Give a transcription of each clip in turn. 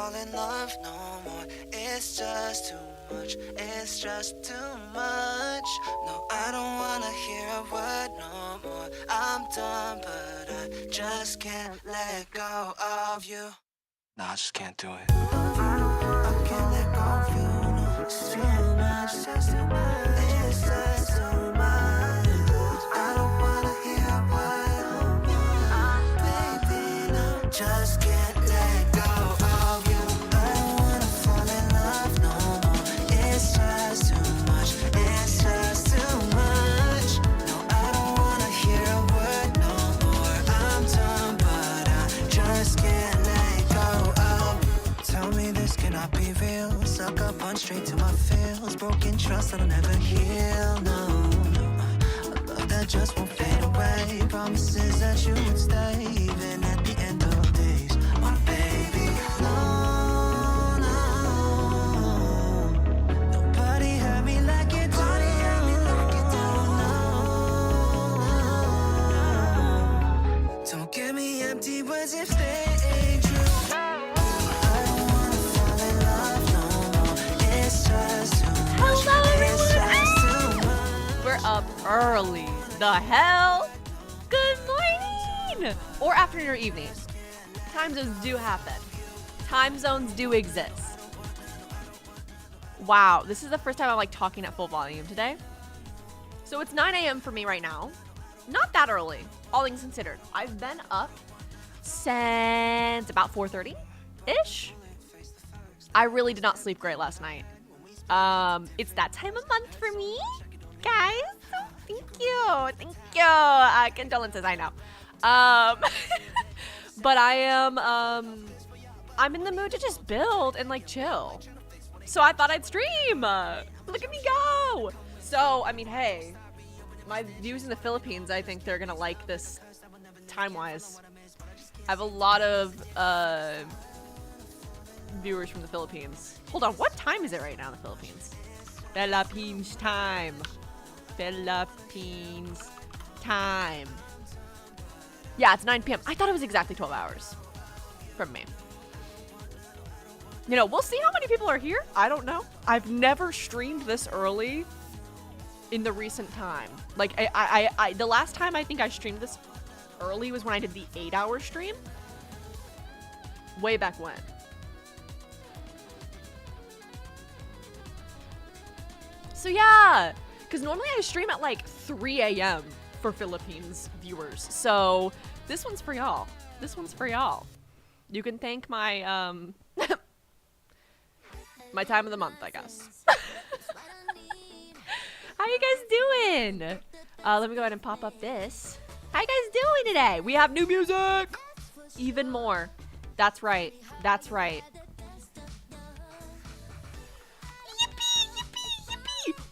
fall in love no more. It's just too much, it's just too much. No, I don't wanna hear a word no more. I'm done, but I just can't let go of you. No, I just can't do it. I can't let go of you, no. It's too much, it's just too much. It's just too much. I don't wanna hear a word no more. Baby, no, just can't let go of you. I don't wanna fall in love no more. It's just too much, it's just too much. No, I don't wanna hear a word no more. I'm done, but I just can't let go of you. Tell me this cannot be real. Suck up, punch straight to my feels. Broken trust that'll never heal, no, no. A love that just won't fade away. Promises that you would stay even at the end of days. My baby, no, no. Nobody hurt me like you do. No. Don't give me empty words if they ain't true. I don't wanna fall in love no more. It's just too much. Hello, It's everyone. just too much. We're up early. The hell? Good morning! Or afternoon or evening. Time zones do happen. Time zones do exist. Wow, this is the first time I'm like talking at full volume today. So it's 9 a.m. for me right now. Not that early, all things considered. I've been up since about 4:30-ish. I really did not sleep great last night. It's that time of month for me, guys. Thank you. Thank you. Condolences, I know. But I am, I'm in the mood to just build and like chill. So I thought I'd stream. Look at me go. So, I mean, hey, my views in the Philippines, I think they're gonna like this time-wise. I have a lot of, viewers from the Philippines. Hold on, what time is it right now in the Philippines? Philippines time. Philippines time. Yeah, it's 9 p.m. I thought it was exactly 12 hours from me. You know, we'll see how many people are here. I don't know. I've never streamed this early in the recent time. Like, I the last time I think I streamed this early was when I did the 8-hour stream. Way back when. So yeah, because normally I stream at like 3 a.m. for Philippines viewers. So this one's for y'all. This one's for y'all. You can thank my, my time of the month, I guess. How you guys doing? Let me go ahead and pop up this. How you guys doing today? We have new music. Even more. That's right. That's right.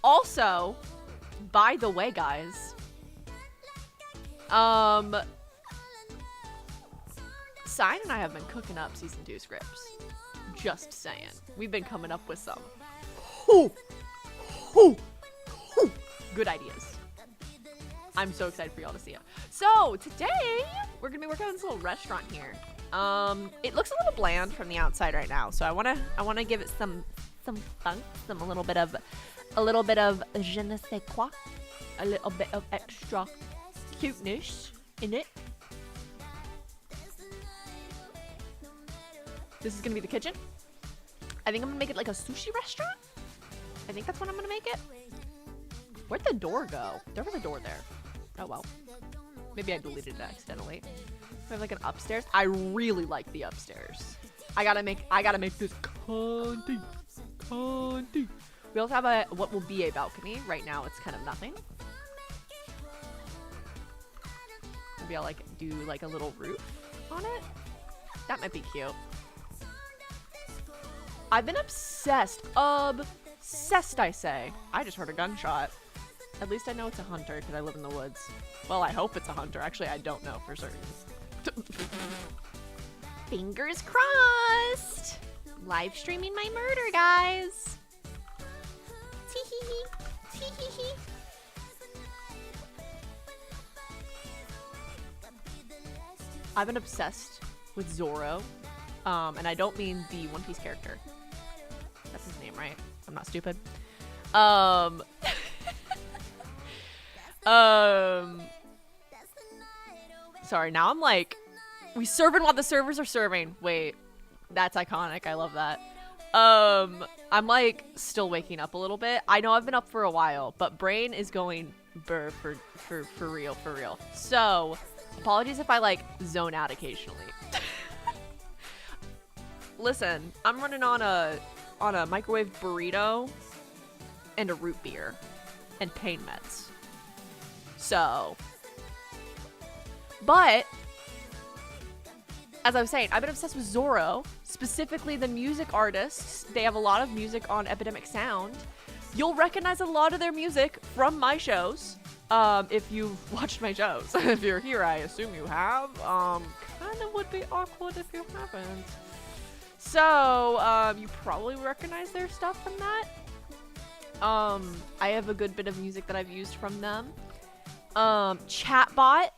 Also, by the way, guys, Sign and I have been cooking up season 2 scripts. Just saying. We've been coming up with some good ideas. I'm so excited for y'all to see it. So today we're gonna be working on this little restaurant here. It looks a little bland from the outside right now, so I wanna give it some funk, a little bit of je ne sais quoi, a little bit of extra cuteness in it. This is gonna be the kitchen. I think I'm gonna make it like a sushi restaurant. I think that's what I'm gonna make it. Where'd the door go? There was a door there. Oh well. Maybe I deleted it accidentally. We have like an upstairs. I really like the upstairs. I gotta make this content. We also have what will be a balcony. Right now it's kind of nothing. Maybe I'll like do like a little roof on it. That might be cute. I've been obsessed, I say. I just heard a gunshot. At least I know it's a hunter because I live in the woods. Well, I hope it's a hunter. Actually, I don't know for certain. Fingers crossed. Live streaming my murder, guys. Tee-hee-hee. Tee-hee-hee. I've been obsessed with Zorro. And I don't mean the One Piece character. That's his name, right? I'm not stupid. Um, sorry, now I'm like, we serving while the servers are serving. Wait, that's iconic. I love that. I'm like still waking up a little bit. I know I've been up for a while, but brain is going burr for real. So, apologies if I like zone out occasionally. Listen, I'm running on a microwave burrito and a root beer and pain meds. So, but as I was saying, I've been obsessed with Zorro, specifically the music artists. They have a lot of music on Epidemic Sound. You'll recognize a lot of their music from my shows, if you've watched my shows. If you're here, I assume you have. Kind of would be awkward if you haven't. So, you probably recognize their stuff from that. I have a good bit of music that I've used from them. Chatbot,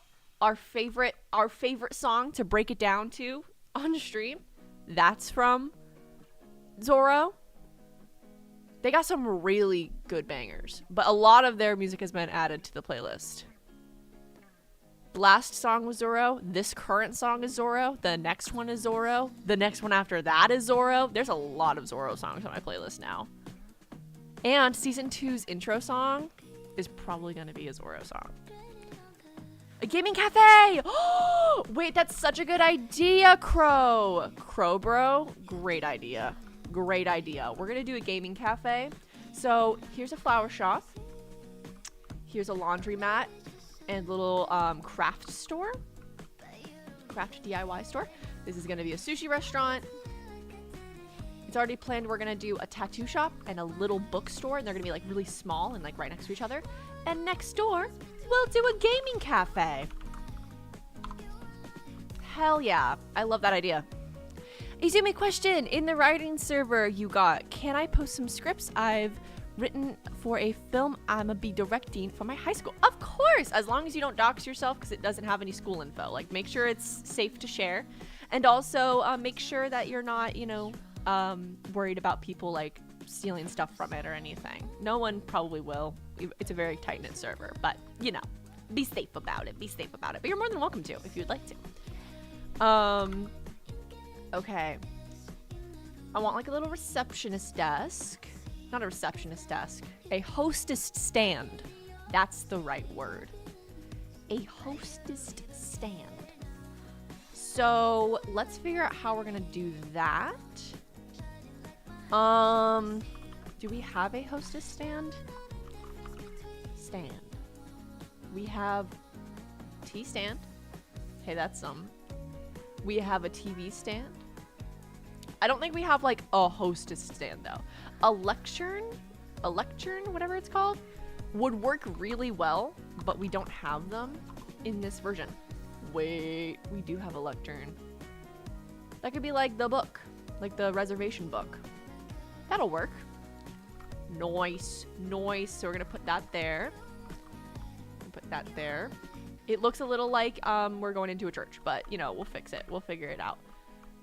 our favorite song to break it down to on stream, that's from Zorro. They got some really good bangers, but a lot of their music has been added to the playlist. Last song was Zorro. This current song is Zorro. The next one is Zorro. The next one after that is Zorro. There's a lot of Zorro songs on my playlist now. And season 2's intro song is probably going to be a Zorro song. A gaming cafe! Oh, wait, that's such a good idea, Crow. Crow Bro, great idea. Great idea. We're going to do a gaming cafe. So here's a flower shop. Here's a laundromat and little craft store. Craft DIY store. This is going to be a sushi restaurant. It's already planned we're going to do a tattoo shop and a little bookstore. And they're going to be like really small and like right next to each other. And next door, we'll do a gaming cafe. Hell yeah. I love that idea. Izumi question. In the writing server you got, can I post some scripts I've written for a film I'ma be directing for my high school? Of course, as long as you don't dox yourself because it doesn't have any school info. Like, make sure it's safe to share. And also make sure that you're not, you know, worried about people like stealing stuff from it or anything. No one probably will. It's a very tight-knit server, but you know, be safe about it. Be safe about it. But you're more than welcome to if you'd like to. Okay. I want like a little receptionist desk. Not a receptionist desk. A hostess stand. That's the right word. A hostess stand. So let's figure out how we're gonna do that. Do we have a hostess stand? Stand. We have tea stand. Hey, that's some. We have a TV stand. I don't think we have like a hostess stand though. A lectern, whatever it's called, would work really well, but we don't have them in this version. Wait, we do have a lectern. That could be like the book, like the reservation book. That'll work. Nice. So we're gonna put that there. Put that there. It looks a little like we're going into a church, but you know, we'll fix it. We'll figure it out.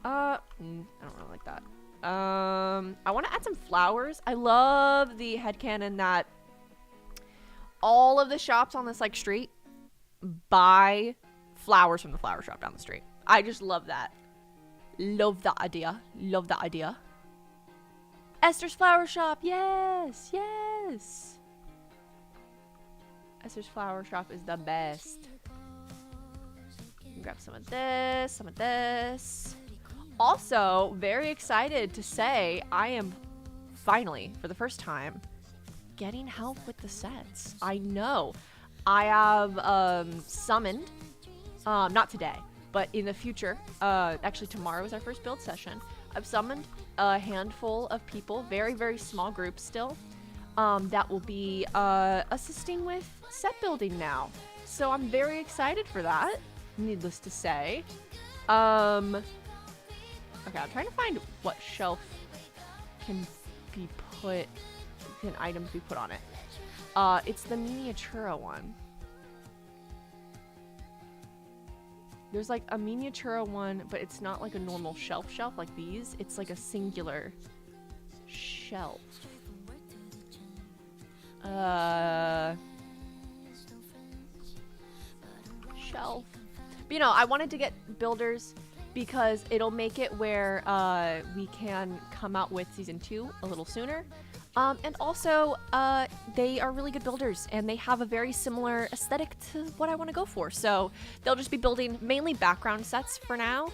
I don't really like that. I want to add some flowers. I love the headcanon that all of the shops on this like street buy flowers from the flower shop down the street. I just love that. Love that idea. Love that idea. Esther's flower shop. Yes. Esther's flower shop is the best. Grab some of this. Also, very excited to say I am finally, for the first time, getting help with the sets. I know. I have summoned, not today, but in the future, actually tomorrow is our first build session. I've summoned a handful of people, very, very small groups still, that will be assisting with set building now. So I'm very excited for that, needless to say. Okay, I'm trying to find what shelf can items be put on it. It's the Miniatura one. There's like a miniatura one, but it's not like a normal shelf like these. It's like a singular shelf. Shelf. But, you know, I wanted to get builders because it'll make it where we can come out with season 2 a little sooner. And also, they are really good builders, and they have a very similar aesthetic to what I want to go for. So they'll just be building mainly background sets for now.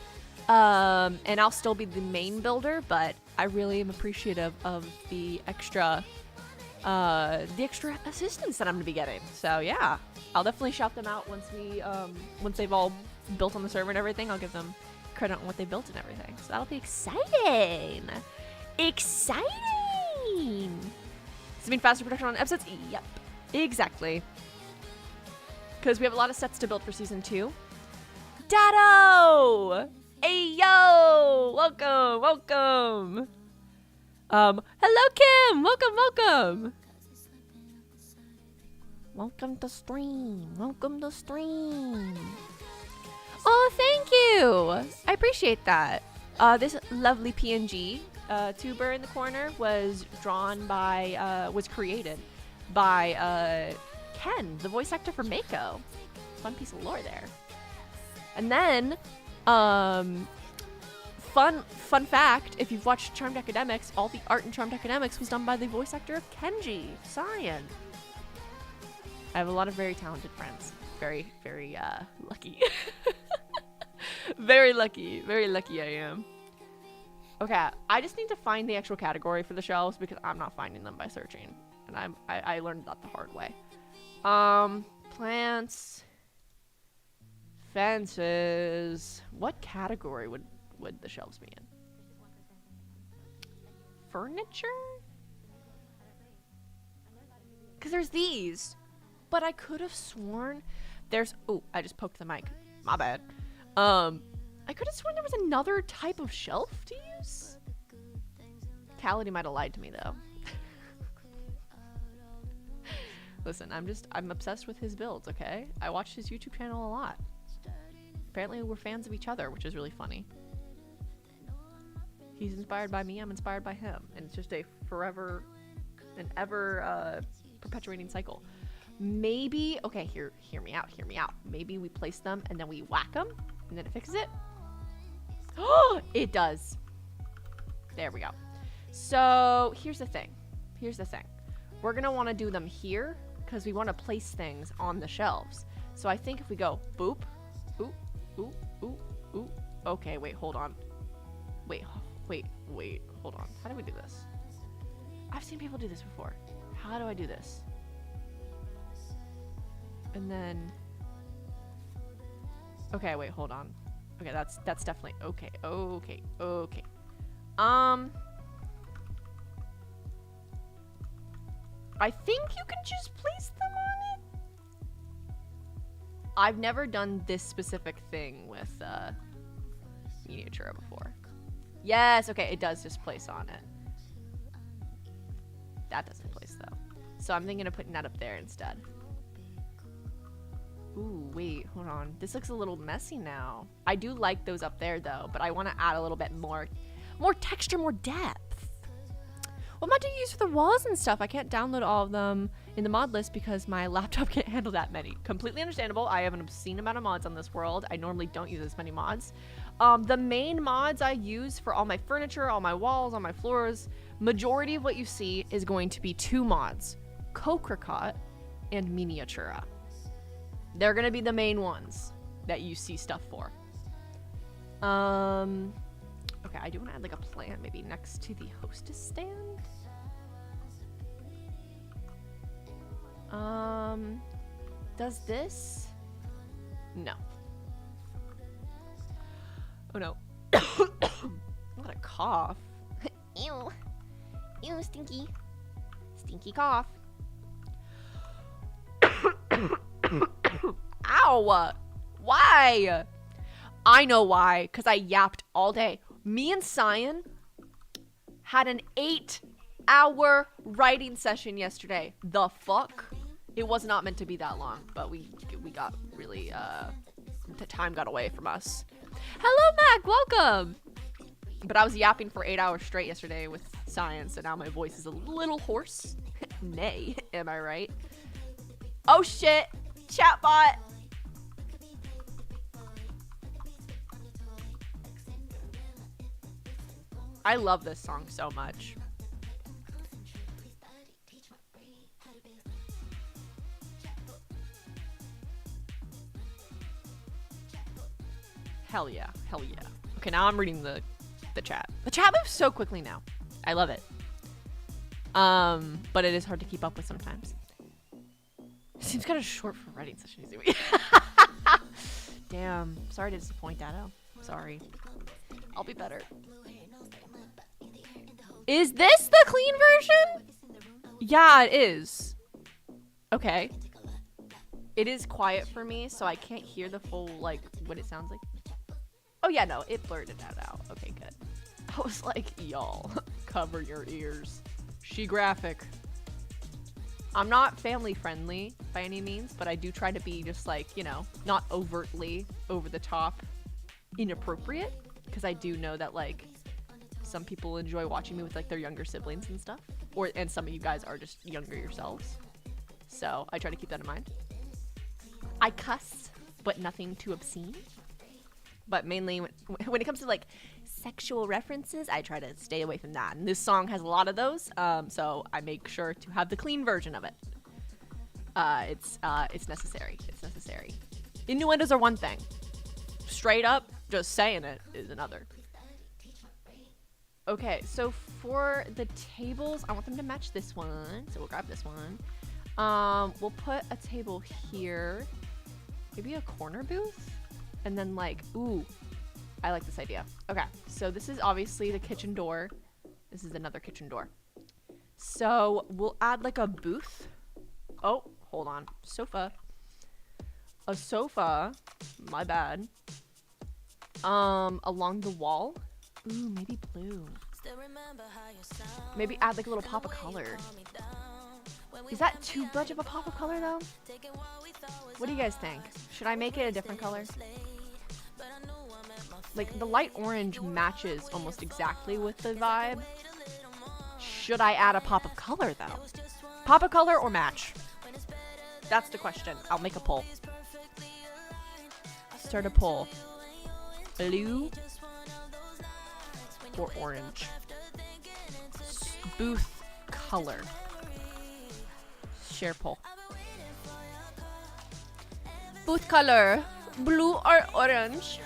And I'll still be the main builder, but I really am appreciative of the extra assistance that I'm gonna be getting. So yeah, I'll definitely shout them out once they've all built on the server and everything. I'll give them credit on what they built and everything. So that'll be exciting. Exciting. Does it mean faster production on episodes? Yep, exactly. Because we have a lot of sets to build for season 2. Dado! Hey yo! Welcome! Hello Kim! Welcome! Welcome to stream. Oh, thank you! I appreciate that. This lovely PNG tuber in the corner was created by Ken, the voice actor for Mako. Fun piece of lore there. And then, fun fact, if you've watched Charmed Academics, all the art in Charmed Academics was done by the voice actor of Kenji, Cyan. I have a lot of very talented friends. Very, very, lucky. Very lucky I am. Okay, I just need to find the actual category for the shelves because I'm not finding them by searching. And I learned that the hard way. Plants. Fences. What category would the shelves be in? Furniture? Because there's these. But I could have sworn there's... Oh, I just poked the mic. My bad. I could have sworn there was another type of shelf to use. Cality might have lied to me, though. Listen, I'm obsessed with his builds, okay? I watch his YouTube channel a lot. Apparently we're fans of each other, which is really funny. He's inspired by me, I'm inspired by him. And it's just a forever and ever perpetuating cycle. Maybe, okay, hear me out. Maybe we place them and then we whack them and then it fixes it. Oh, it does. There we go. So here's the thing. We're gonna wanna do them here because we wanna place things on the shelves. So I think if we go boop, ooh, ooh, ooh, ooh. Okay, wait, hold on. Wait, hold on. How do we do this? I've seen people do this before. How do I do this? And then, okay, wait, hold on. Okay, that's definitely, okay. I think you can just place them on it. I've never done this specific thing with miniature before. Yes, okay, it does just place on it. That doesn't place though. So I'm thinking of putting that up there instead. Ooh, wait, hold on. This looks a little messy now. I do like those up there though, but I want to add a little bit more texture, more depth. What mod do you use for the walls and stuff? I can't download all of them in the mod list because my laptop can't handle that many. Completely understandable. I have an obscene amount of mods on this world. I normally don't use as many mods. The main mods I use for all my furniture, all my walls, all my floors, majority of what you see is going to be 2 mods. Cocricot and Miniatura. They're gonna be the main ones that you see stuff for. Okay, I do want to add like a plant maybe next to the hostess stand. Does this? No. Oh no. What a cough. Ew. Ew, stinky. Stinky cough. Ow! Why? I know why, because I yapped all day. Me and Cyan had an 8-hour writing session yesterday. The fuck? It was not meant to be that long, but we got really the time got away from us. Hello, Mac. Welcome. But I was yapping for 8 hours straight yesterday with science, and now my voice is a little hoarse. Nay, am I right? Oh shit, chatbot. I love this song so much. Hell yeah, hell yeah. Okay, now I'm reading the chat. The chat moves so quickly now. I love it. But it is hard to keep up with sometimes. It seems kind of short for writing such an easy week. Damn. Sorry to disappoint, Dado. Sorry. I'll be better. Is this the clean version? Yeah, it is. Okay. It is quiet for me, so I can't hear the full, like, what it sounds like. Oh, yeah, no. It blurted that out. Okay, good. I was like, y'all, cover your ears. She graphic. I'm not family friendly by any means, but I do try to be just like, you know, not overtly over the top inappropriate, because I do know that like some people enjoy watching me with like their younger siblings and stuff, and some of you guys are just younger yourselves, so I try to keep that in mind. I cuss, but nothing too obscene. But mainly when it comes to like sexual references, I try to stay away from that. And this song has a lot of those, so I make sure to have the clean version of it. It's necessary. It's necessary. Innuendos are one thing. Straight up, just saying it is another. Okay, so for the tables, I want them to match this one. So we'll grab this one. We'll put a table here. Maybe a corner booth? And then like, ooh, I like this idea. Okay, so this is obviously the kitchen door. This is another kitchen door. So we'll add like a booth. Oh, hold on. Sofa. A sofa, my bad. Along the wall. Ooh, maybe blue. Maybe add like a little pop of color. Is that too much of a pop of color though? What do you guys think? Should I make it a different color? Like the light orange matches almost exactly with the vibe. Should I add a pop of color though? Pop of color or match? That's the question. I'll make a poll. Start a poll. Blue or orange? Booth color. Share poll. Booth color. Blue or orange?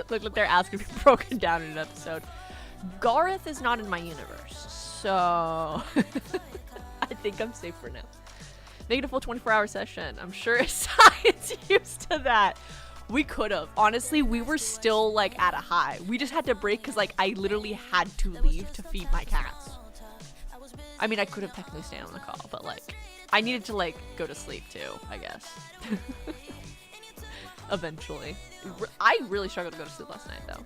Look, they're asking to be broken down in an episode. Gareth is not in my universe, so I think I'm safe for now. Make it a full 24-hour session. I'm sure science used to that. We could have. Honestly, we were still like at a high. We just had to break because like I literally had to leave to feed my cats. I mean, I could have technically stayed on the call, but like I needed to like go to sleep too, I guess. Eventually. I really struggled to go to sleep last night though.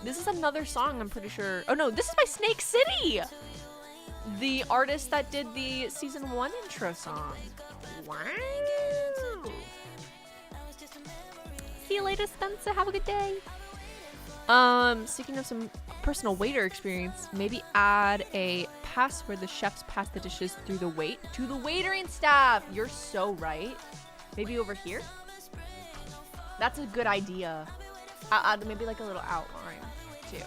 This is another song, I'm pretty sure. Oh no, this is by Snake City! The artist that did the season 1 intro song. Wow! See you later, Spencer. Have a good day. Speaking of some personal waiter experience, maybe add a pass where the chefs pass the dishes through the wait to the waitering staff. You're so right. Maybe over here? That's a good idea. Add maybe like a little outline too.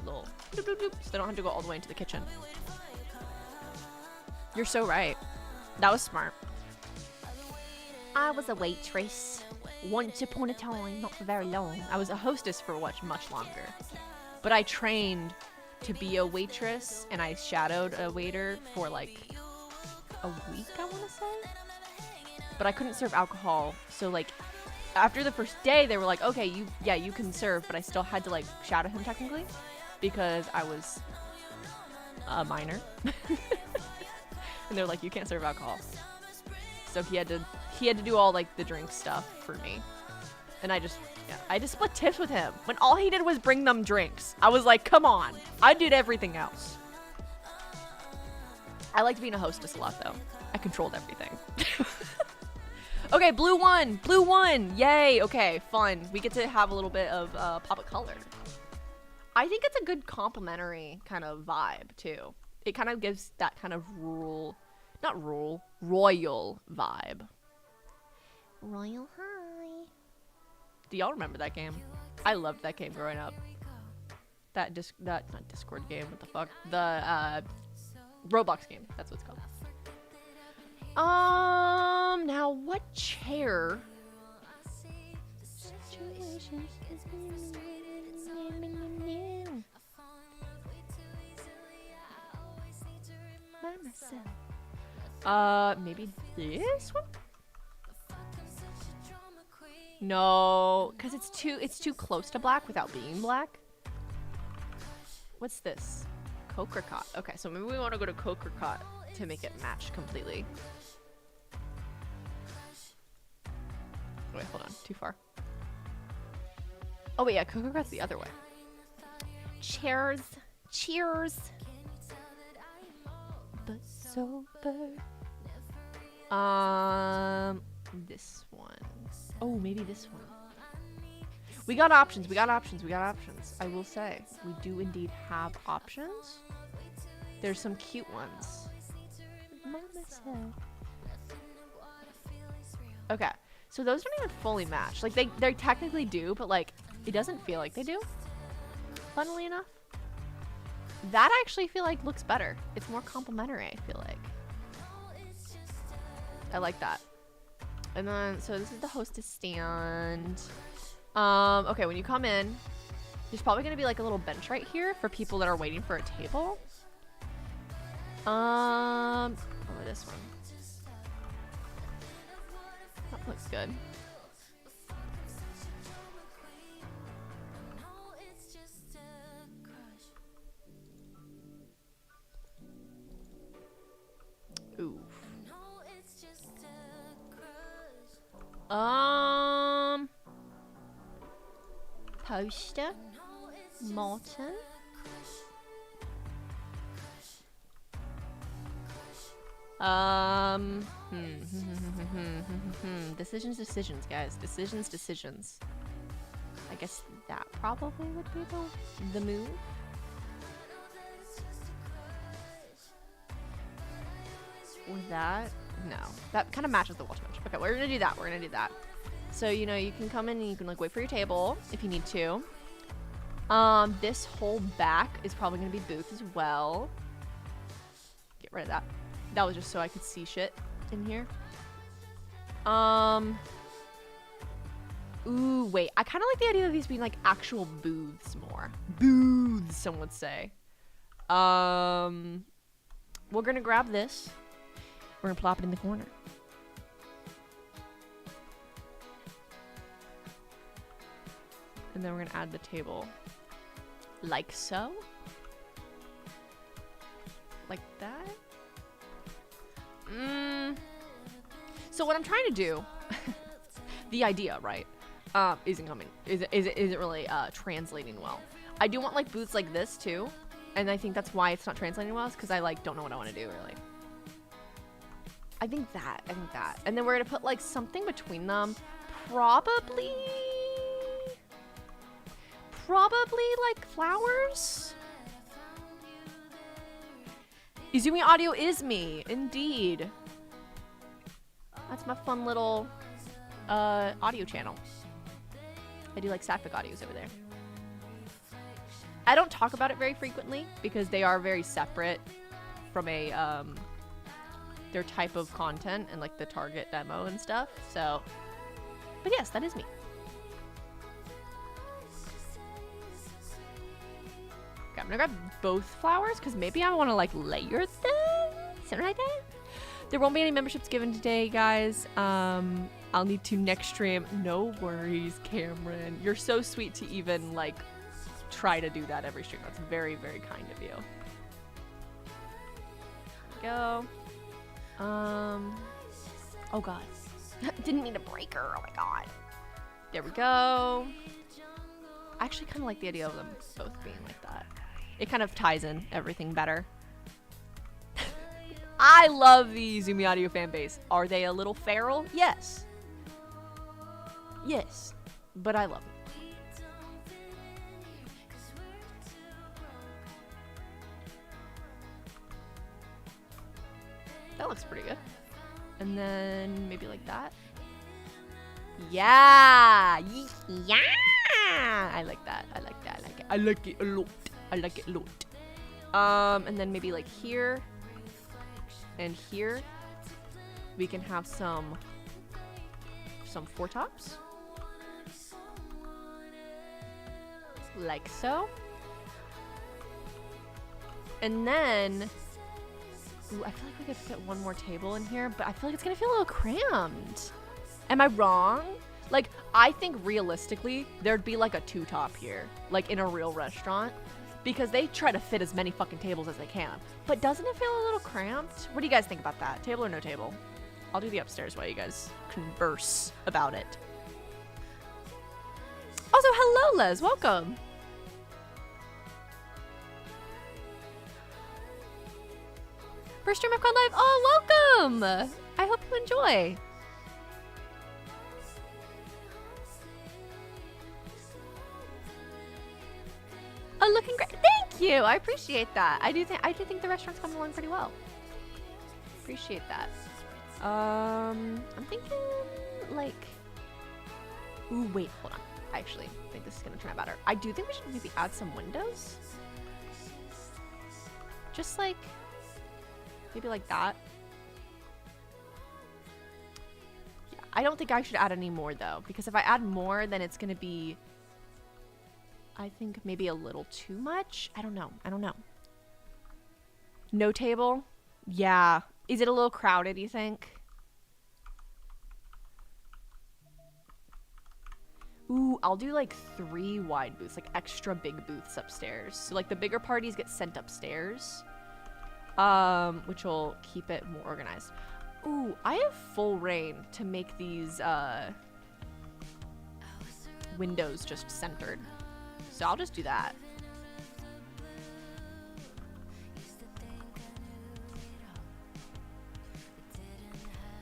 Little doop, doop, doop, so they don't have to go all the way into the kitchen. You're so right. That was smart. I was a waitress once upon a time, not for very long. I was a hostess for much longer. But I trained to be a waitress, and I shadowed a waiter for like a week, I want to say. But I couldn't serve alcohol, so like after the first day, they were like, okay, you can serve, but I still had to like shadow him technically because I was a minor. And they're like, you can't serve alcohol. So he had to do all like the drink stuff for me. And I just split tips with him when all he did was bring them drinks. I was like, come on. I did everything else. I liked being a hostess a lot, though. I controlled everything. Okay, blue one. Blue one. Yay. Okay, fun. We get to have a little bit of pop of color. I think it's a good complimentary kind of vibe, too. It kind of gives that kind of royal vibe. Royal High. Do y'all remember that game? I loved that game growing up. That not Discord game, what the fuck? The Roblox game, that's what it's called. Now what chair? Maybe this one? No, because it's too close to black without being black. What's this? Cocracot. Okay, so maybe we want to go to Cocracot to make it match completely. Wait, hold on. Too far. Oh, wait, yeah. Cocracot's the other way. Cheers. Cheers. But sober. This one. Oh, maybe this one. We got options. We got options. We got options. I will say, we do indeed have options. There's some cute ones. Okay, so those don't even fully match. Like they technically do, but like it doesn't feel like they do. Funnily enough, that I actually feel like looks better. It's more complimentary. I feel like. I like that. And then so this is the hostess stand. Okay, when you come in, there's probably gonna be like a little bench right here for people that are waiting for a table. Or this one. That looks good. Ooh. Poster. Morton. Decisions, guys. Decisions. I guess that probably would be the move. Or that? No. That kind of matches the wall too much. Okay, we're gonna do that. So, you know, you can come in and you can, like, wait for your table if you need to. This whole back is probably gonna be booth as well. Get rid of that. That was just so I could see shit in here. Ooh, wait. I kind of like the idea of these being, like, actual booths more. Booths, some would say. We're gonna grab this. We're gonna plop it in the corner. And then we're gonna add the table. Like so. Like that. So what I'm trying to do, the idea, right, isn't really translating well. I do want like booths like this too, and I think that's why it's not translating well, is because I like don't know what I want to do really. I think that, and then we're gonna put like something between them, probably like flowers. Izumi Audio is me, indeed. That's my fun little audio channel. I do like sapphic audios over there. I don't talk about it very frequently because they are very separate from a their type of content and like the target demo and stuff. So, but yes, that is me. Okay, I'm gonna grab both flowers because maybe I want to like layer them, something like that. There won't be any memberships given today, guys. I'll need to next stream. No worries, Cameron. You're so sweet to even like try to do that every stream. That's very, very kind of you. There we go. Oh god. Didn't mean to break her. Oh my god. There we go. I actually kind of like the idea of them both being like that. It kind of ties in everything better. I love the Zoomy Audio fan base. Are they a little feral? Yes. Yes. But I love them. That looks pretty good. And then maybe like that. Yeah. Yeah. I like that. I like that. I like it. I like it a lot. I like it a lot. And then maybe like here and here we can have some four tops. Like so. And then ooh, I feel like we could fit one more table in here, but I feel like it's gonna feel a little crammed. Am I wrong? Like, I think realistically, there'd be like a two-top here, like in a real restaurant, because they try to fit as many fucking tables as they can. But doesn't it feel a little cramped? What do you guys think about that? Table or no table? I'll do the upstairs while you guys converse about it. Also, hello, Les. Welcome. First stream I've gone live. Oh, welcome. I hope you enjoy. Oh, looking great. Thank you. I appreciate that. I do think the restaurant's coming along pretty well. Appreciate that. I'm thinking like, ooh, wait, hold on. I actually think this is gonna turn out better. I do think we should maybe add some windows. Just like, maybe like that. Yeah, I don't think I should add any more though, because if I add more, then it's gonna be, I think maybe a little too much. I don't know. No table? Yeah. Is it a little crowded, you think? Ooh, I'll do like 3 wide booths, like extra big booths upstairs. So like the bigger parties get sent upstairs, which will keep it more organized. Ooh, I have full reign to make these windows just centered. So I'll just do that.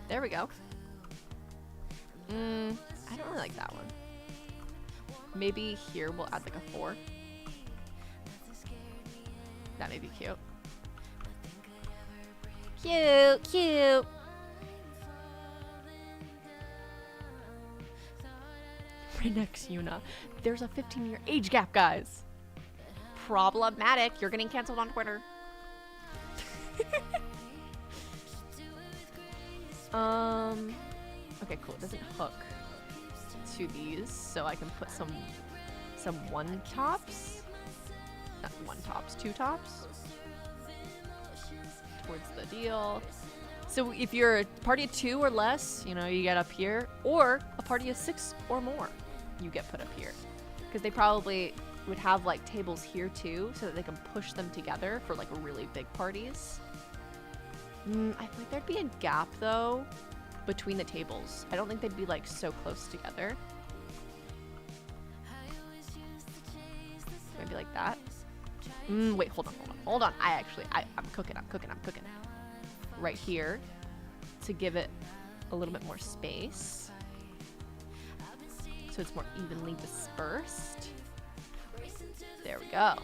There we go. I don't really like that one. Maybe here we'll add like a 4. That may be cute. Cute. Right next Yuna. There's a 15-year age gap, guys. Problematic. You're getting canceled on Twitter. Okay, cool. It doesn't hook to these, so I can put some one tops. Not one tops, 2 tops. Towards the deal. So if you're a party of 2 or less, you know, you get up here, or a party of 6 or more, you get put up here. Because they probably would have like tables here too, so that they can push them together for like really big parties. I feel like there'd be a gap though between the tables. I don't think they'd be like so close together. Maybe like that. Wait, hold on. I'm cooking. Right here to give it a little bit more space, so it's more evenly dispersed. There we go. I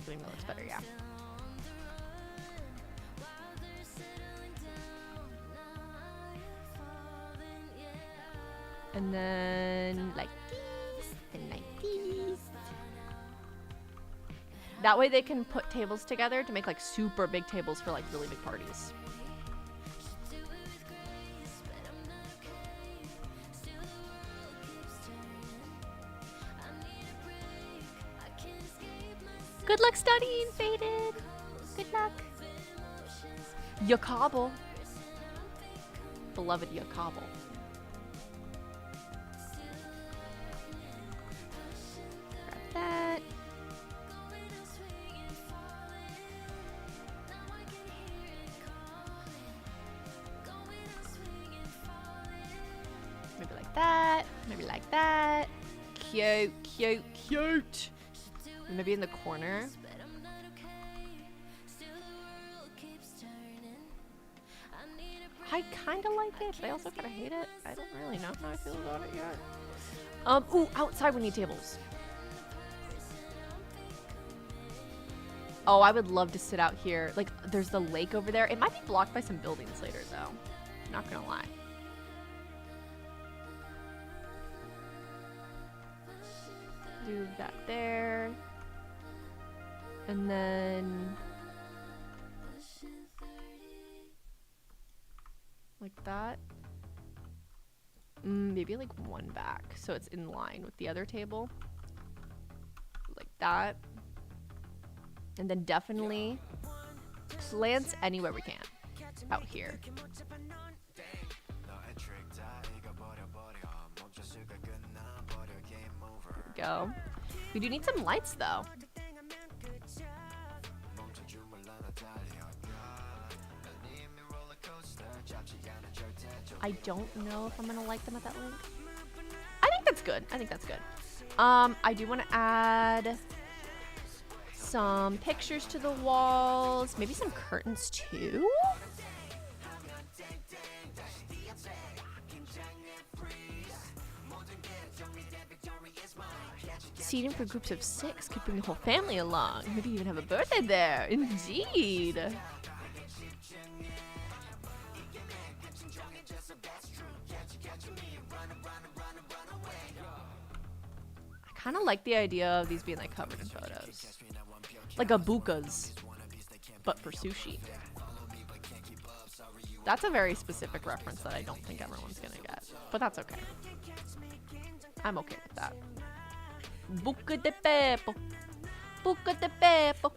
think that looks better, yeah. And then like these and like these. That way they can put tables together to make like super big tables for like really big parties. Good luck studying, Faded. Good luck. Yakabel. Beloved Yakabel. Grab that. Maybe like that. Maybe like that. Cute, cute, cute. Maybe in the corner. I kind of like it, but I also kind of hate it. I don't really know how I feel about it yet. Ooh, outside we need tables. Oh, I would love to sit out here. Like, there's the lake over there. It might be blocked by some buildings later, though. Not gonna lie. Do that there. And then... like that. Maybe like one back so it's in line with the other table. Like that. And then definitely plants anywhere we can out here. There we go. We do need some lights though. I don't know if I'm gonna like them at that length. I think that's good. I think that's good. I do want to add some pictures to the walls. Maybe some curtains too. Seating for groups of 6 could bring the whole family along. Maybe even have a birthday there. Indeed. I kind of like the idea of these being like covered in photos. Like abukas, but for sushi. That's a very specific reference that I don't think everyone's gonna get. But that's okay. I'm okay with that. Buca de pepo. Buca de pepo.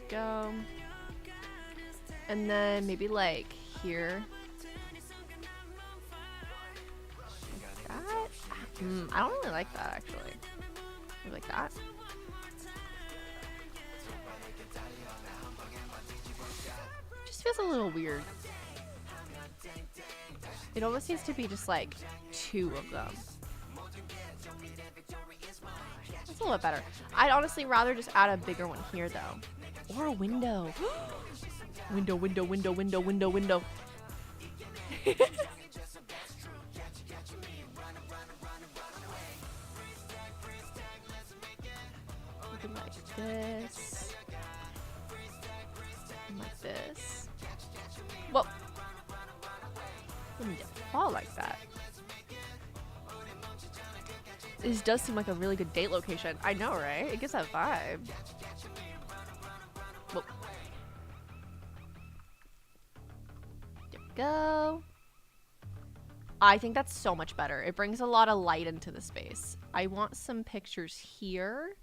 Go. And then maybe like here. Like that? I don't really like that actually. Maybe like that. Just feels a little weird. It almost needs to be just like 2 of them. That's a little bit better. I'd honestly rather just add a bigger one here though. Or a window. Window, window, window, window, window, window. Like this. And like this. Whoa. Didn't fall like that. This does seem like a really good date location. I know, right? It gives that vibe. Whoa. There we go. I think that's so much better. It brings a lot of light into the space. I want some pictures here.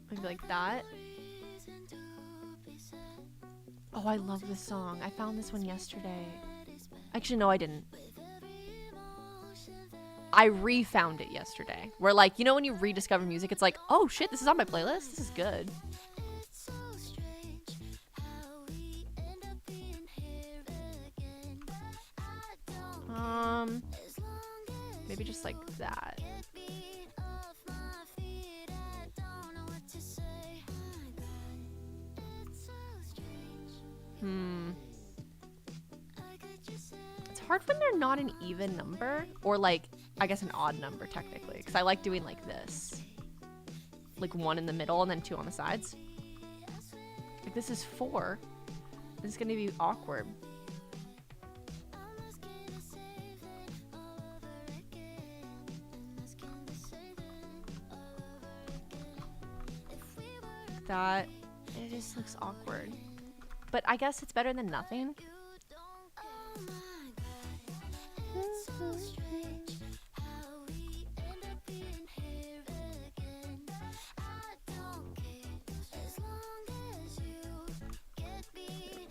Maybe like that. Oh, I love this song. I found this one yesterday. Actually, no, I didn't. I refound it yesterday. Where, like, you know when you rediscover music, it's like, oh shit, this is on my playlist? This is good. Maybe just like that. It's hard when they're not an even number, or like, I guess an odd number technically, because I like doing like this. Like 1 in the middle and then 2 on the sides. Like this is 4. This is gonna be awkward. Like that. It just looks awkward. But I guess it's better than nothing.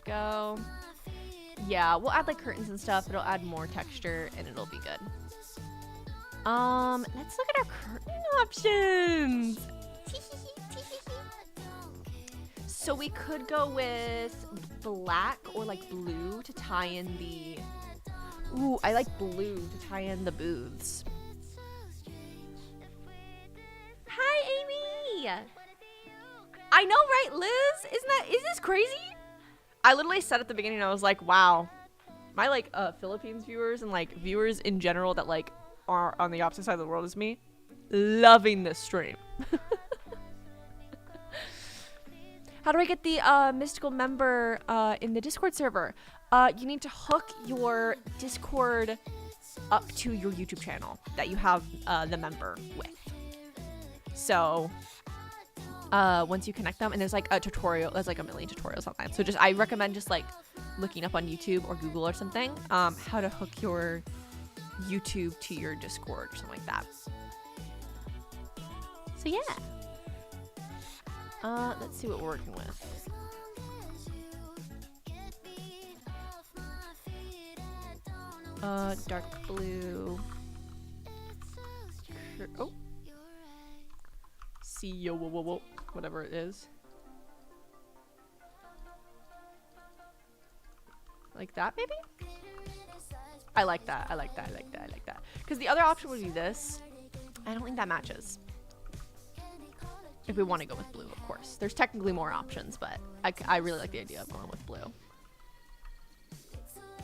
Go. Yeah, we'll add like curtains and stuff. It'll add more texture and it'll be good. Let's look at our curtain options. So we could go with black or like blue to tie in the... Ooh, I like blue to tie in the booths. Hi, Amy! I know, right, Liz? Is this crazy? I literally said at the beginning, I was like, wow. My, like, Philippines viewers and, like, viewers in general that, like, are on the opposite side of the world as me, loving this stream. How do I get the mystical member in the Discord server? You need to hook your Discord up to your YouTube channel that you have the member with. So once you connect them, and there's like a tutorial, there's like a million tutorials online. So I recommend just like looking up on YouTube or Google or something how to hook your YouTube to your Discord or something like that. So yeah. Let's see what we're working with. Dark blue. Oh. See yo, whoa, whatever it is. Like that, maybe? I like that. I like that. I like that. I like that. Because the other option would be this. I don't think that matches. If we want to go with blue, of course. There's technically more options, but I really like the idea of going with blue.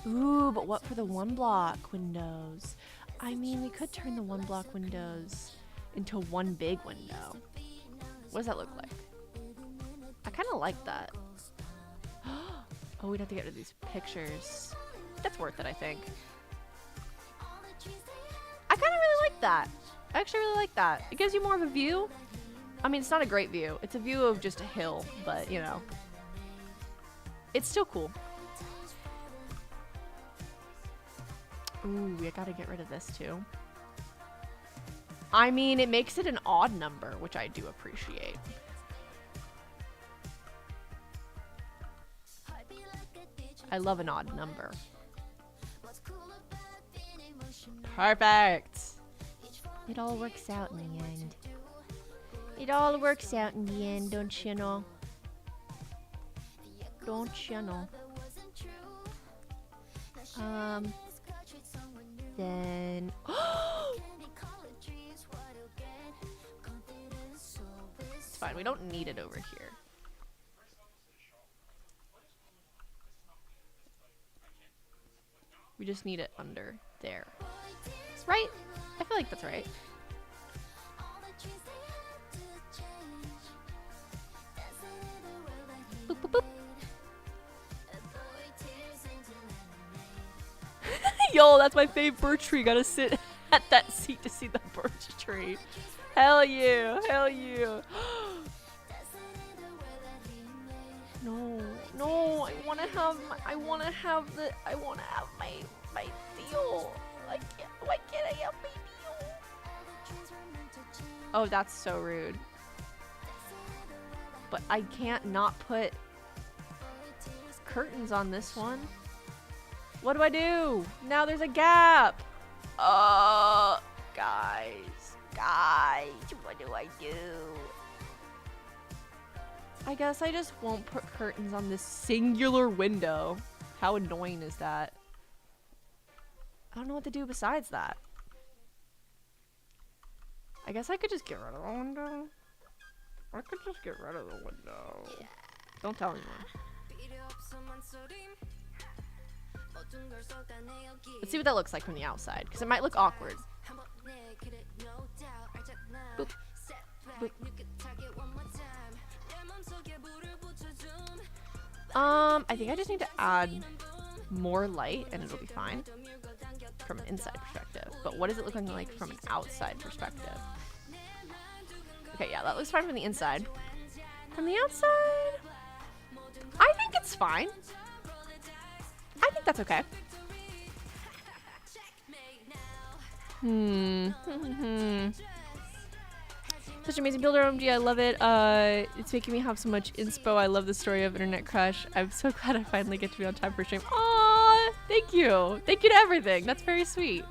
Ooh, but what for the one block windows? I mean, we could turn the one block windows into one big window. What does that look like? I kind of like that. Oh, we'd have to get rid of these pictures. That's worth it, I think. I kind of really like that. I actually really like that. It gives you more of a view. I mean, it's not a great view. It's a view of just a hill, but, you know. It's still cool. Ooh, we gotta get rid of this, too. I mean, it makes it an odd number, which I do appreciate. I love an odd number. Perfect. It all works out in the end. It all works out in the end, don't you know? Don't you know? Then... It's fine, we don't need it over here. We just need it under there. Right? I feel like that's right. Boop, boop, boop. Yo, that's my fave birch tree. Gotta sit at that seat to see the birch tree. Hell yeah, hell yeah. No, I wanna have my deal. Why can't I have my deal? Oh, that's so rude. But I can't not put curtains on this one. What do I do? Now there's a gap. Guys, what do I do? I guess I just won't put curtains on this singular window. How annoying is that? I don't know what to do besides that. I guess I could just get rid of the window. I could just get rid of the window. Don't tell anyone. Let's see what that looks like from the outside, because it might look awkward. Boop. Boop. I think I just need to add more light and it'll be fine from an inside perspective. But what is it looking like from an outside perspective? Okay, yeah, that looks fine from the inside. From the outside, I think it's fine. I think that's okay. Such an amazing builder, OMG, I love it. It's making me have so much inspo. I love the story of Internet Crush. I'm so glad I finally get to be on time for stream. Aww, thank you. Thank you to everything. That's very sweet.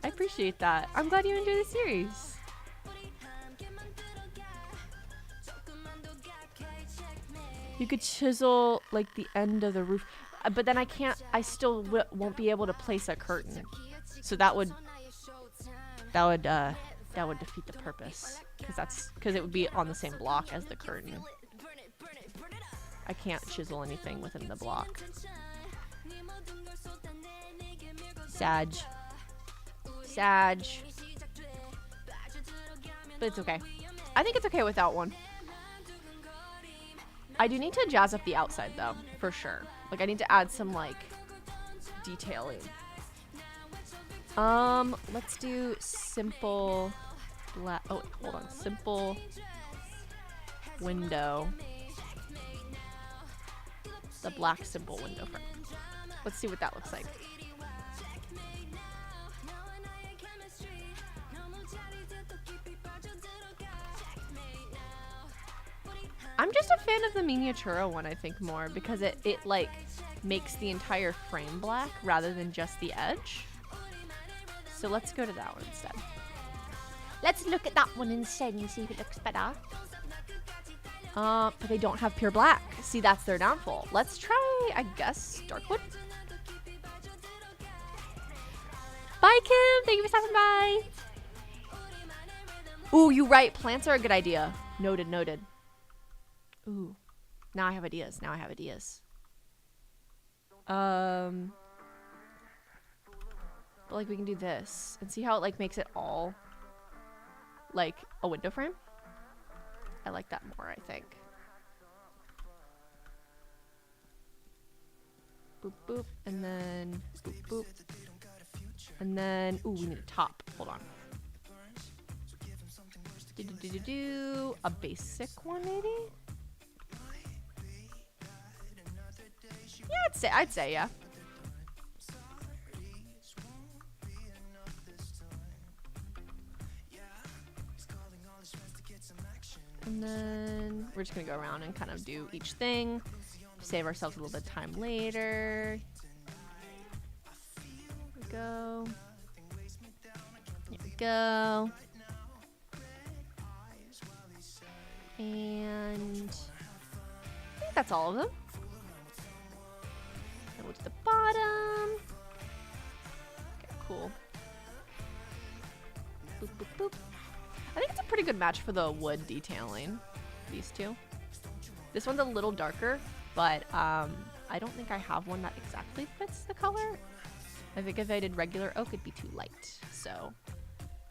I appreciate that. I'm glad you enjoy the series. You could chisel like the end of the roof, but then I still won't be able to place a curtain. So that would defeat the purpose, because it would be on the same block as the curtain. I can't chisel anything within the block. Sag. But it's okay. I think it's okay without one. I do need to jazz up the outside though, for sure. Like I need to add some like detailing. Let's do simple simple window. The black simple window frame. Let's see what that looks like. I'm just a fan of the miniatura one, I think, more because it like makes the entire frame black rather than just the edge. So let's go to that one instead. Let's look at that one instead and see if it looks better. But they don't have pure black. See, that's their downfall. Let's try, I guess, dark wood. Bye, Kim. Thank you for stopping by. Ooh, you're right. Plants are a good idea. Noted, noted. Ooh, now I have ideas. But like we can do this and see how it like makes it all like a window frame. I like that more, I think. Boop, boop, and then boop, boop. And then, ooh, we need a top. Hold on. A basic one, maybe? Yeah, I'd say, yeah. And then we're just gonna go around and kind of do each thing. Save ourselves a little bit of time later. Here we go. Here we go. And I think that's all of them. Then we'll do the bottom. Okay, cool. Boop, boop, boop. I think it's a pretty good match for the wood detailing, these two. This one's a little darker, but I don't think I have one that exactly fits the color. I think if I did regular oak, it'd be too light. So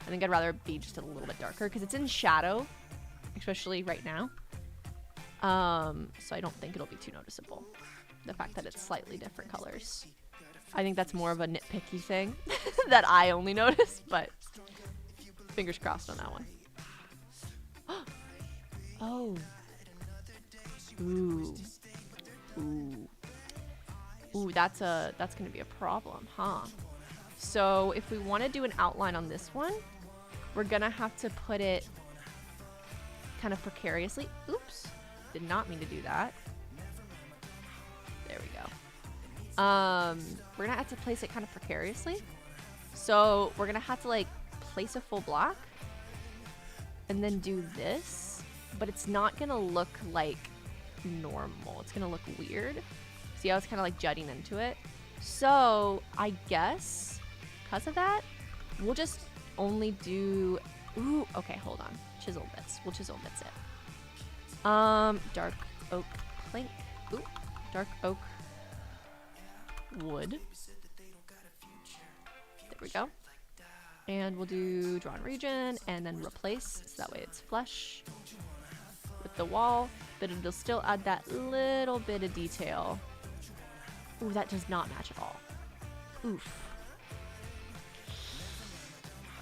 I think I'd rather be just a little bit darker because it's in shadow, especially right now. So I don't think it'll be too noticeable. The fact that it's slightly different colors. I think that's more of a nitpicky thing that I only notice, but fingers crossed on that one. Oh. Ooh. Ooh. Ooh, that's gonna be a problem, huh? So if we want to do an outline on this one, we're gonna have to put it kind of precariously. Oops. Did not mean to do that. There we go. We're gonna have to place it kind of precariously. So we're gonna have to like place a full block and then do this, but it's not gonna look like normal. It's gonna look weird. See how it's kind of like jutting into it? So I guess because of that, we'll just only do, ooh, okay, hold on. Chisel bits. We'll chisel bits it. Dark oak plank. Ooh, dark oak wood. There we go. And we'll do drawn region and then replace, so that way it's flush with the wall, but it'll still add that little bit of detail. Ooh, that does not match at all. Oof.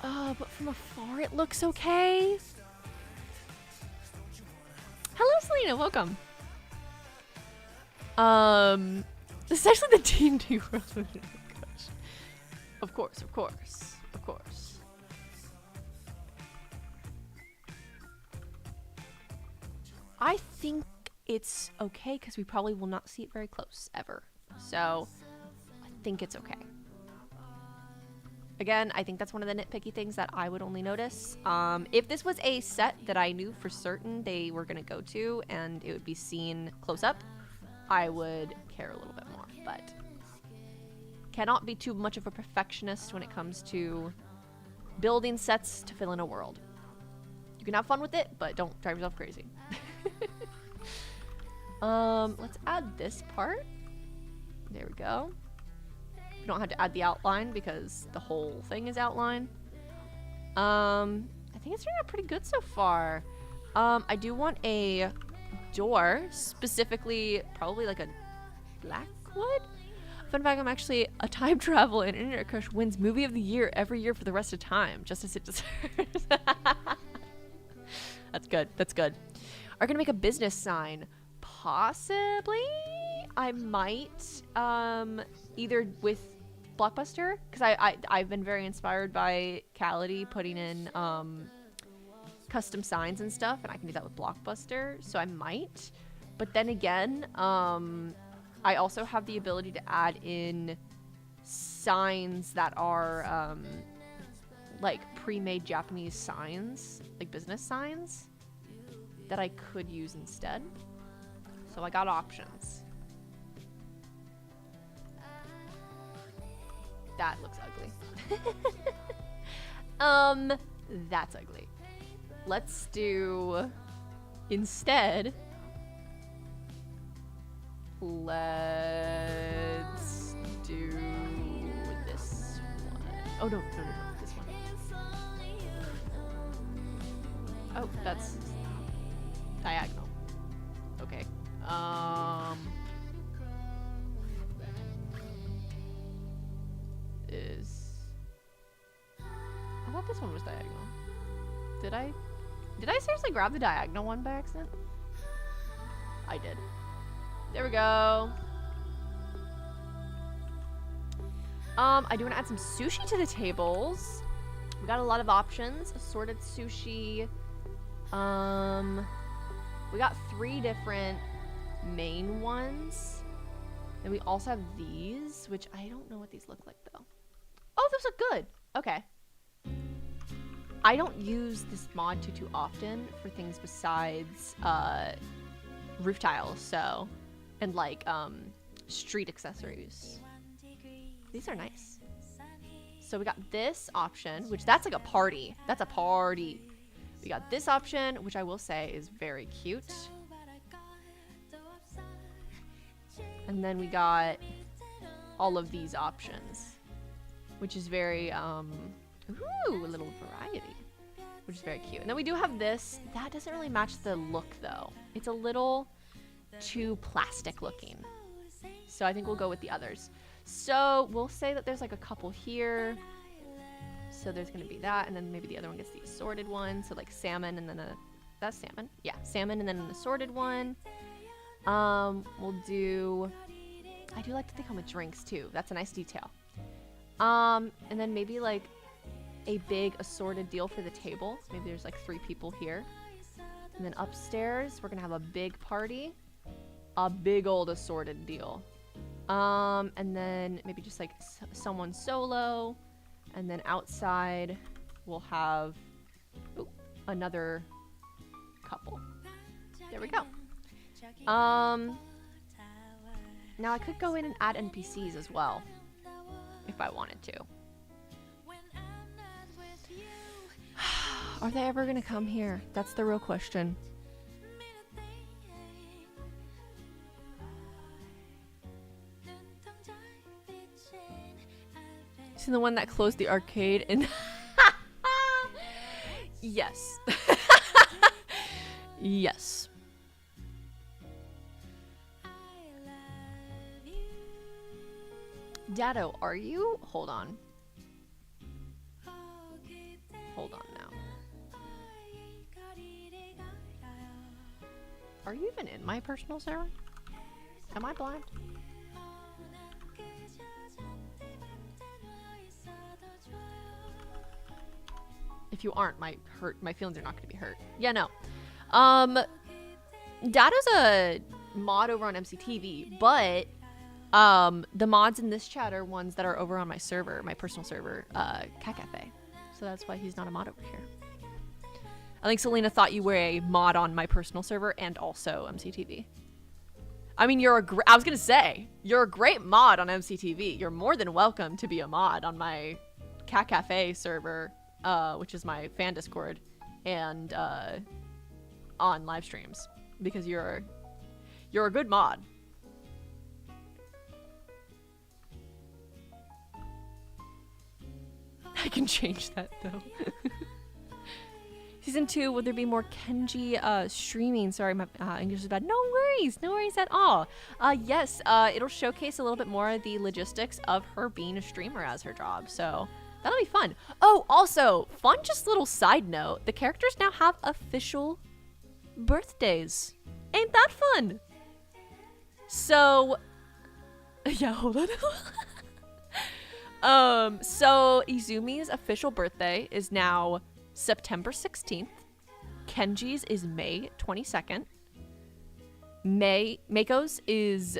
But from afar it looks okay. Hello, Selena, welcome. This is actually the D&D world. Oh my gosh. Of course, of course, of course. I think it's okay because we probably will not see it very close ever. So I think it's okay. Again, I think that's one of the nitpicky things that I would only notice. If this was a set that I knew for certain they were going to go to and it would be seen close up, I would care a little bit more. But cannot be too much of a perfectionist when it comes to building sets to fill in a world. You can have fun with it, but don't drive yourself crazy. Let's add this part. There we go. We don't have to add the outline because the whole thing is outline. I think it's turning out pretty good so far. I do want a door, specifically probably like a black wood. Fun fact, I'm actually a time travel and Internet Crush wins movie of the year every year for the rest of time, just as it deserves. That's good. That's good. Are gonna make a business sign? Possibly. I might. Either with Blockbuster, because I've been very inspired by Cality putting in custom signs and stuff, and I can do that with Blockbuster, so I might. But then again, I also have the ability to add in signs that are like pre-made Japanese signs, like business signs, that I could use instead. So I got options. That looks ugly. That's ugly. Let's do, instead, let's do this one. Oh, no, this one. Oh, that's diagonal. Okay. I thought this one was diagonal. Did I seriously grab the diagonal one by accident? I did. There we go. I do want to add some sushi to the tables. We got a lot of options. Assorted sushi. We got 3 different main ones. And we also have these, which I don't know what these look like though. Oh, those look good. Okay. I don't use this mod too often for things besides roof tiles, so, and like street accessories. These are nice. So we got this option, which that's like a party. That's a party. We got this option, which I will say is very cute. And then we got all of these options, which is very, ooh, a little variety, which is very cute. And then we do have this. That doesn't really match the look, though. It's a little too plastic looking. So I think we'll go with the others. So we'll say that there's like a couple here. So there's going to be that. And then maybe the other one gets the assorted one. So like salmon and then a... That's salmon. Yeah, salmon and then an assorted one. We'll do... I do like that they come with drinks, too. That's a nice detail. And then maybe like a big assorted deal for the table. Maybe there's like 3 people here. And then upstairs, we're gonna have a big party. A big old assorted deal. And then maybe just like someone solo. And then outside, we'll have another couple. There we go. Now I could go in and add NPCs as well, if I wanted to. Are they ever gonna come here? That's the real question. See the one that closed the arcade and yes. Yes. Dado, are you? Hold on. Hold on now. Are you even in my personal server? Am I blind? If you aren't, my feelings are not going to be hurt. Yeah, no. Dado's a mod over on MCTV, but The mods in this chat are ones that are over on my server, my personal server, Cat Cafe. So that's why he's not a mod over here. I think Selena thought you were a mod on my personal server and also MCTV. I mean, I was gonna say, you're a great mod on MCTV. You're more than welcome to be a mod on my Cat Cafe server, which is my fan Discord, and on live streams, because you're a good mod. I can change that though. Season 2, would there be more Kenji streaming? Sorry, my English is bad. No worries at all. Yes, it'll showcase a little bit more of the logistics of her being a streamer as her job, so that'll be fun. Oh, also, fun just little side note, the characters now have official birthdays. Ain't that fun? So, yeah, hold on. So Izumi's official birthday is now September 16th. Kenji's is May 22nd. Mako's is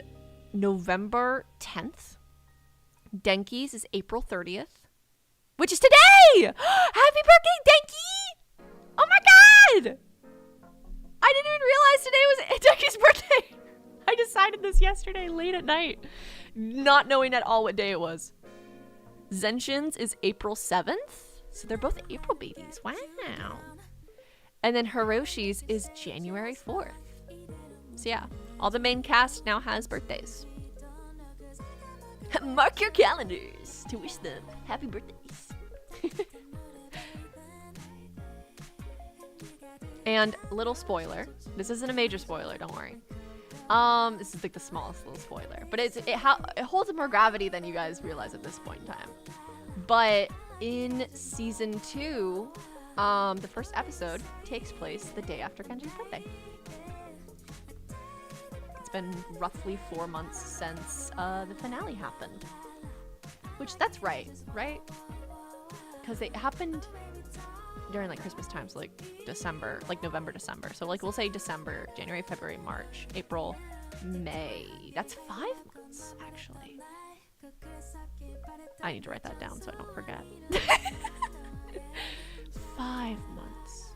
November 10th. Denki's is April 30th, which is today! Happy birthday, Denki! Oh my god! I didn't even realize today was Denki's birthday. I decided this yesterday late at night, not knowing at all what day it was. Zenshin's is April 7th. So they're both April babies. Wow. And then Hiroshi's is January 4th. So yeah, all the main cast now has birthdays. Mark your calendars to wish them happy birthdays. And little spoiler. This isn't a major spoiler, don't worry. This is like the smallest little spoiler. But it holds more gravity than you guys realize at this point in time. But in season 2, the first episode takes place the day after Kenji's birthday. It's been roughly 4 months since the finale happened. Which, that's right? Because it happened during like Christmas times, like December, like November, December. So like we'll say December, January, February, March, April, May. That's 5 months, actually. I need to write that down so I don't forget. 5 months.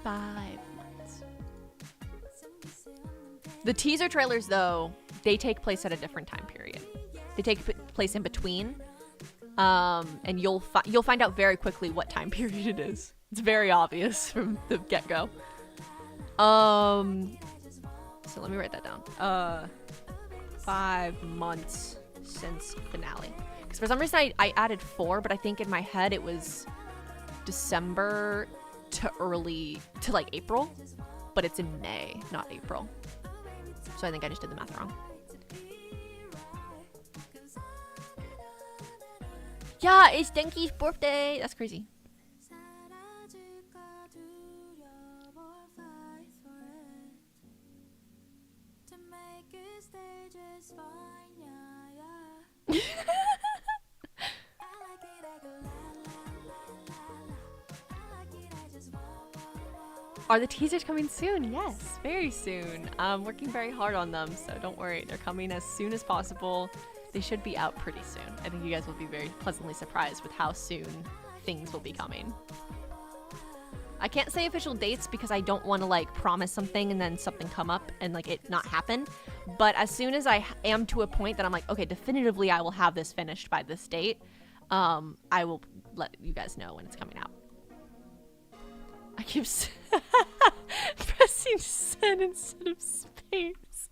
5 months. The teaser trailers, though, they take place at a different time period. They take place in between, and you'll find out very quickly what time period it is. It's very obvious from the get-go. So let me write that down. 5 months since finale. Because for some reason I added 4, but I think in my head it was December to like April, but it's in May, not April. So I think I just did the math wrong. Yeah, it's Denki's birthday. That's crazy. Are the teasers coming soon? Yes, very soon. I'm working very hard on them, so don't worry. They're coming as soon as possible. They should be out pretty soon. I think you guys will be very pleasantly surprised with how soon things will be coming. I can't say official dates because I don't want to like promise something and then something come up and like it not happen. But as soon as I am to a point that I'm like, okay, definitively I will have this finished by this date, I will let you guys know when it's coming out. I keep pressing send instead of space.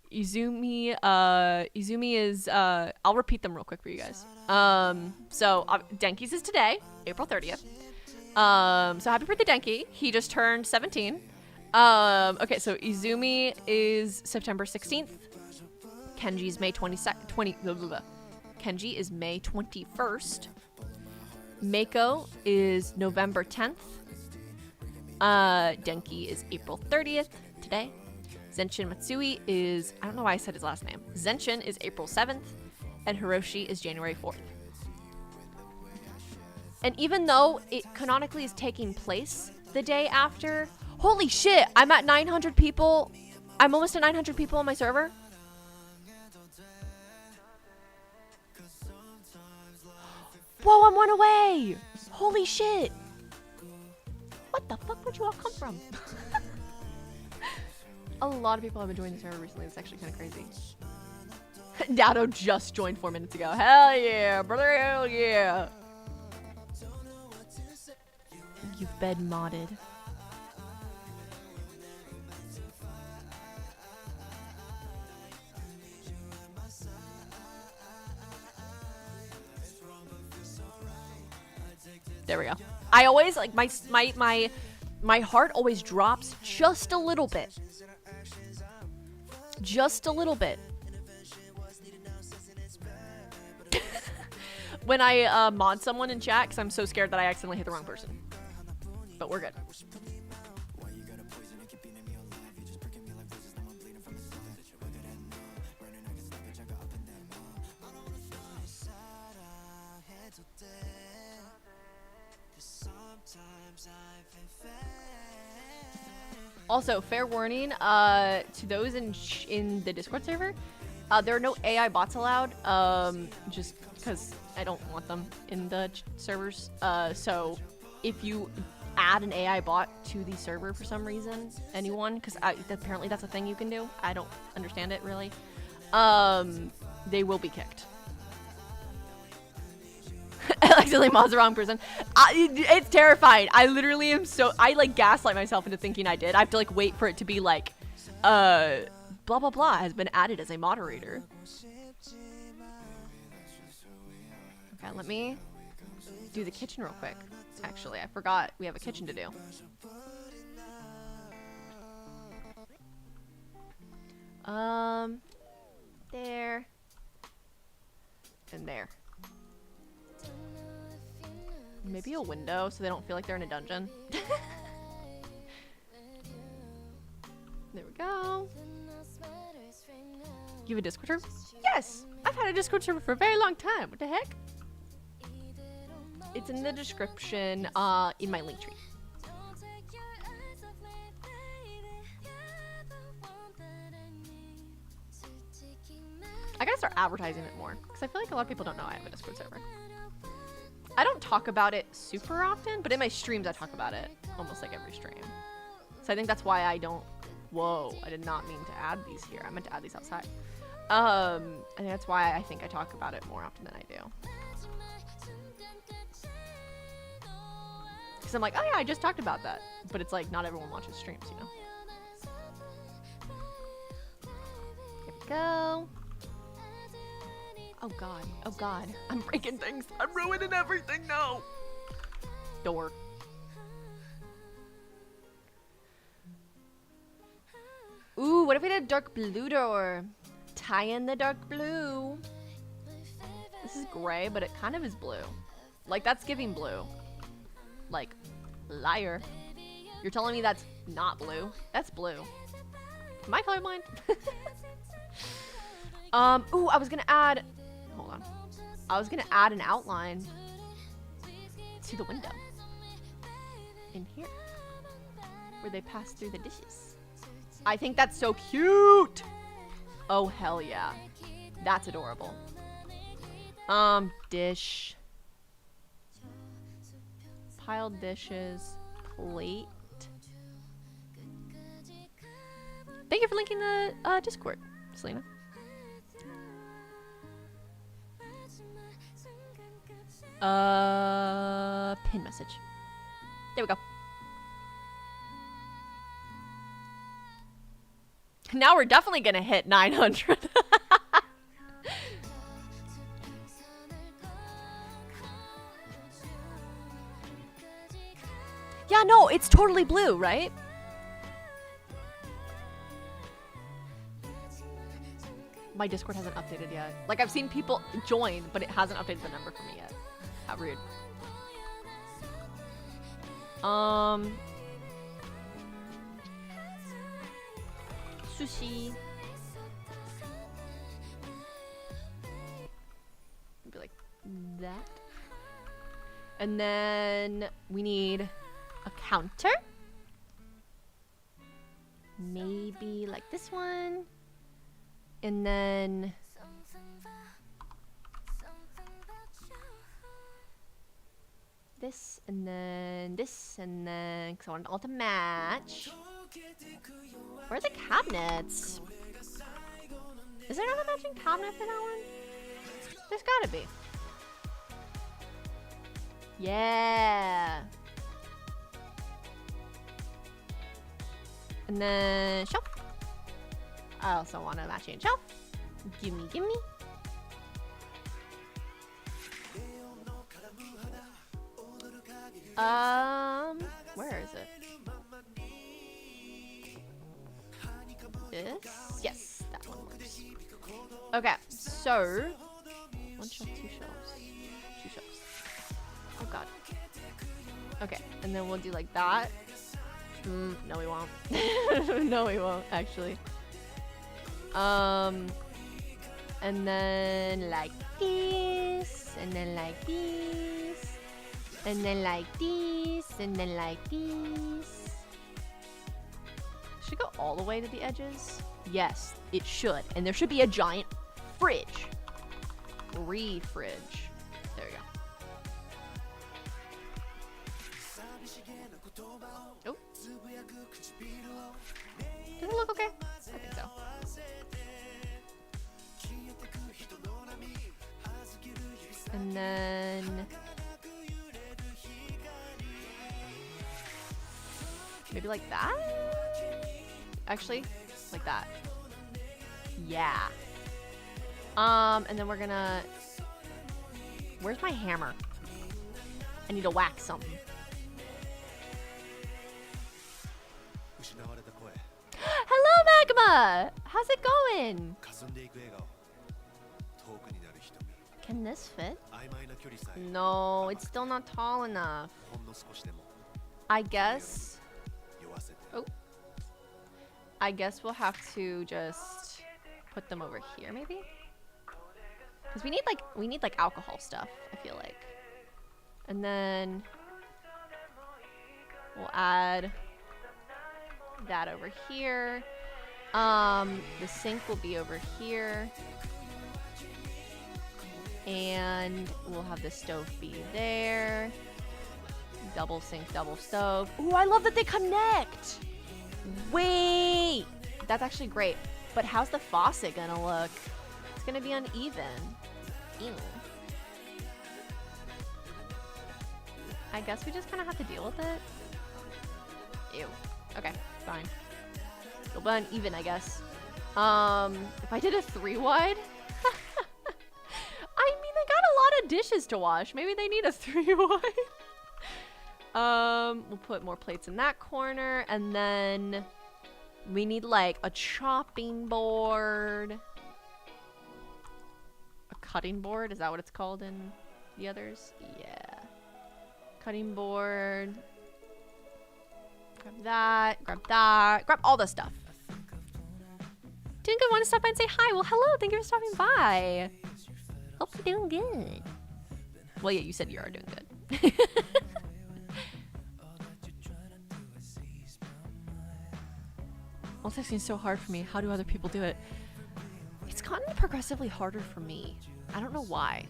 Izumi is, I'll repeat them real quick for you guys. So Denki's is today, April 30th. So happy birthday, Denki. He just turned 17. Okay, so Izumi is September 16th. Kenji's May 22nd. Kenji is May 21st. Mako is November 10th. Denki is April 30th, today. Zenshin Matsui is, I don't know why I said his last name. Zenshin is April 7th, and Hiroshi is January 4th. And even though it canonically is taking place the day after, holy shit, I'm at 900 people. I'm almost at 900 people on my server. Whoa, I'm 1 away! Holy shit! What the fuck would you all come from? A lot of people have been joining the server recently. It's actually kind of crazy. Dado just joined 4 minutes ago. Hell yeah, brother, hell yeah! You've been modded. There we go. I always like my heart always drops just a little bit. Just a little bit. When I mod someone in chat, because I'm so scared that I accidentally hit the wrong person. But we're good. Also, fair warning to those in the Discord server, there are no AI bots allowed, just because I don't want them in the servers. So if you add an AI bot to the server for some reason, anyone, because apparently that's a thing you can do. I don't understand it really. They will be kicked. I accidentally mods the wrong person. It's terrifying. I literally am so... I, like, gaslight myself into thinking I did. I have to, like, wait for it to be, like, blah, blah, blah has been added as a moderator. Okay, let me do the kitchen real quick. Actually, I forgot we have a kitchen to do. There. And there. Maybe a window so they don't feel like they're in a dungeon. There we go. You have a Discord server? Yes! I've had a Discord server for a very long time. What the heck? It's in the description in my link tree. I gotta start advertising it more because I feel like a lot of people don't know I have a Discord server. I don't talk about it super often, but in my streams I talk about it almost like every stream. So I think that's why I don't... Whoa, I did not mean to add these here. I meant to add these outside. And that's why I think I talk about it more often than I do. Because I'm like, oh yeah, I just talked about that. But it's like, not everyone watches streams, you know? Here we go. Oh god, oh god. I'm breaking things. I'm ruining everything, no! Door. Ooh, what if we did a dark blue door? Tie in the dark blue. This is gray, but it kind of is blue. Like, that's giving blue. Like, liar. You're telling me that's not blue? That's blue. Am I colorblind? Ooh, I was gonna add... Hold on. I was gonna add an outline to the window. In here. Where they pass through the dishes. I think that's so cute! Oh, hell yeah. That's adorable. Dish. Piled dishes. Plate. Thank you for linking the Discord, Selena. Pin message. There we go. Now we're definitely gonna hit 900. Yeah, no, it's totally blue, right? My Discord hasn't updated yet. Like, I've seen people join, but it hasn't updated the number for me yet. How rude. Sushi. Maybe like that. And then we need a counter. Maybe like this one. And then this, and then this, and then, because I want it all to match. Where are the cabinets? Is there not a matching cabinet for that one? There's gotta be. Yeah. And then shelf. I also want a matching shelf. Gimme, gimme. Where is it? This? Yes, that one works. Okay, so 1 shelf, 2 shelves. 2 shelves. Oh god. Okay, and then we'll do like that. No we won't. No we won't, actually. And then like this, and then like this, and then like this, and then like this. Should it go all the way to the edges? Yes, it should. And there should be a giant fridge. Fridge. There we go. Oh. Does it look okay? I think so. And then maybe like that? Actually, like that. Yeah. And then we're gonna... Where's my hammer? I need to whack something. Hello, Magma! How's it going? Can this fit? No, it's still not tall enough. I guess... Oh. I guess we'll have to just put them over here, maybe? Because we need like alcohol stuff, I feel like. And then we'll add that over here. The sink will be over here. And we'll have the stove be there. Double sink, double stove. Ooh, I love that they connect! Wait! That's actually great. But how's the faucet gonna look? It's gonna be uneven. Ew. I guess we just kind of have to deal with it. Ew. Okay, fine. It'll be uneven, I guess. If I did a 3-wide... I mean, they got a lot of dishes to wash. Maybe they need a 3-wide. We'll put more plates in that corner, and then we need like a chopping board. A cutting board, is that what it's called in the others? Yeah. Cutting board. Grab that, grab all the stuff. Doing good, want to stop by and say hi? Well, hello, thank you for stopping by. Hope you're doing good. Well, yeah, you said you are doing good. Multitasking is so hard for me. How do other people do it? It's gotten progressively harder for me. I don't know why.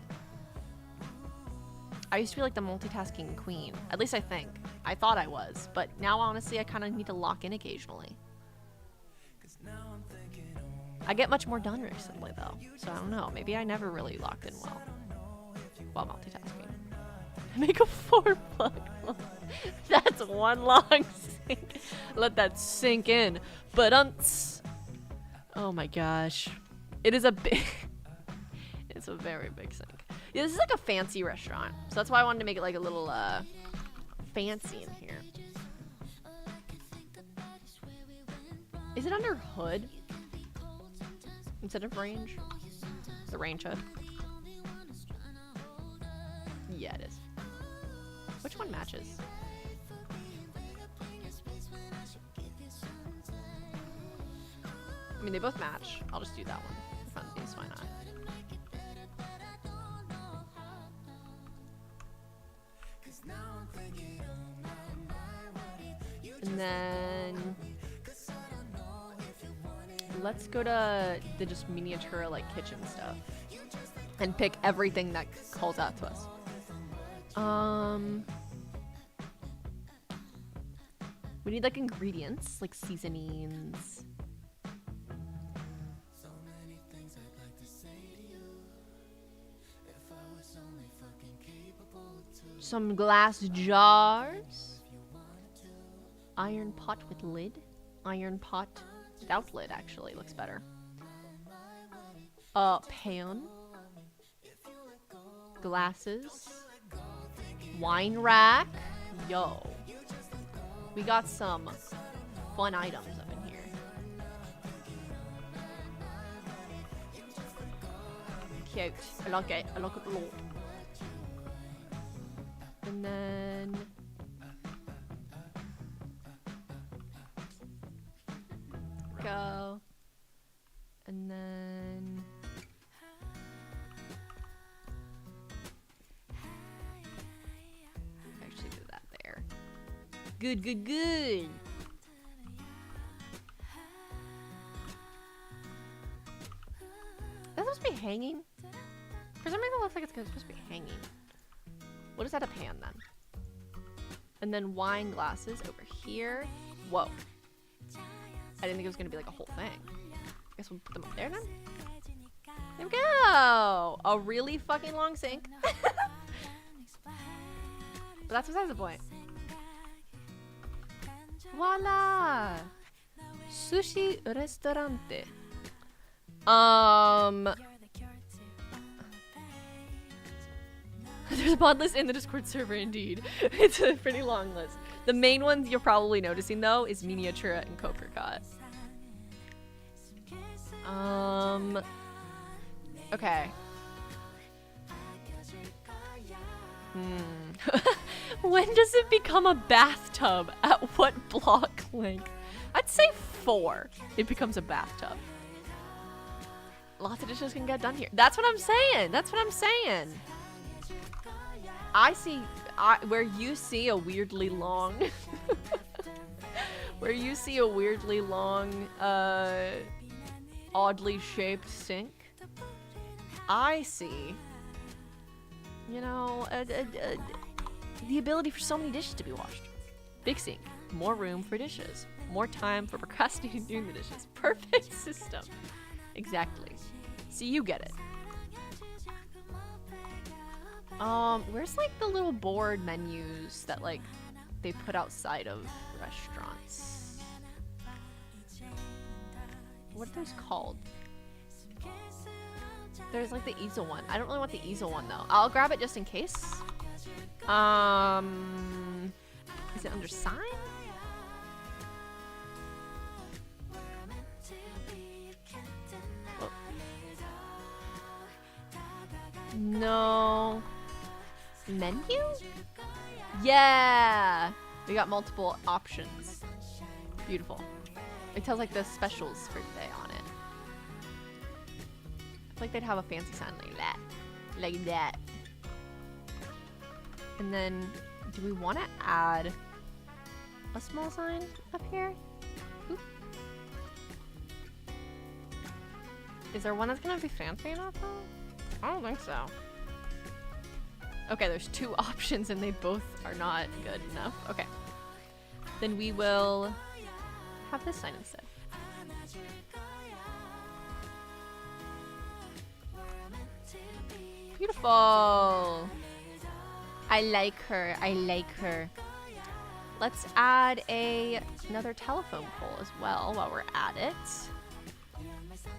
I used to be like the multitasking queen. At least I think. I thought I was. But now, honestly, I kind of need to lock in occasionally. I get much more done recently, though. So I don't know. Maybe I never really locked in well while multitasking. Make a 4-plug. That's one long sink. Let that sink in. But oh my gosh. It is a big... It's a very big sink. Yeah, this is like a fancy restaurant. So that's why I wanted to make it like a little fancy in here. Is it under hood instead of range? The range hood. Yeah, it is. Which one matches? I mean, they both match. I'll just do that one. Funsies, why not? And then let's go to the just miniature like kitchen stuff and pick everything that calls out to us. We need like ingredients, like seasonings. Some glass jars. Iron pot with lid. Iron pot without lid actually looks better. Pan. Glasses. Wine rack. Yo. We got some fun items up in here. Cute. I like it. I like it a lot. And then go. And then actually do that there. Good, good, good. That's supposed to be hanging. For some reason, it looks like it's supposed to be hanging. What is that, a pan then? And then wine glasses over here. Whoa. I didn't think it was gonna be like a whole thing. I guess we'll put them up there then. There we go. A really fucking long sink. But that's besides the point. Voila. Sushi restaurante. There's a pod list in the Discord server, indeed. It's a pretty long list. The main ones you're probably noticing, though, is Miniatura and Copricot. Okay. When does it become a bathtub? At what block length? I'd say 4. It becomes a bathtub. Lots of dishes can get done here. That's what I'm saying. That's what I'm saying. I see where you see a weirdly long where you see a weirdly long oddly shaped sink. I see, you know, the ability for so many dishes to be washed. Big sink, more room for dishes, more time for procrastinating doing the dishes. Perfect system. Exactly. See, you get it. Where's like the little board menus that like they put outside of restaurants? What are those called? There's like the easel one. I don't really want the easel one though. I'll grab it just in case. Is it under sign? Oh. No. Menu? Yeah! We got multiple options. Beautiful. It tells like the specials for today on it. I feel like they'd have a fancy sign like that. Like that. And then, do we want to add a small sign up here? Oop. Is there one that's gonna be fancy enough though? I don't think so. Okay, there's 2 options and they both are not good enough. Okay. Then we will have this sign instead. Beautiful. I like her. I like her. Let's add another telephone pole as well while we're at it.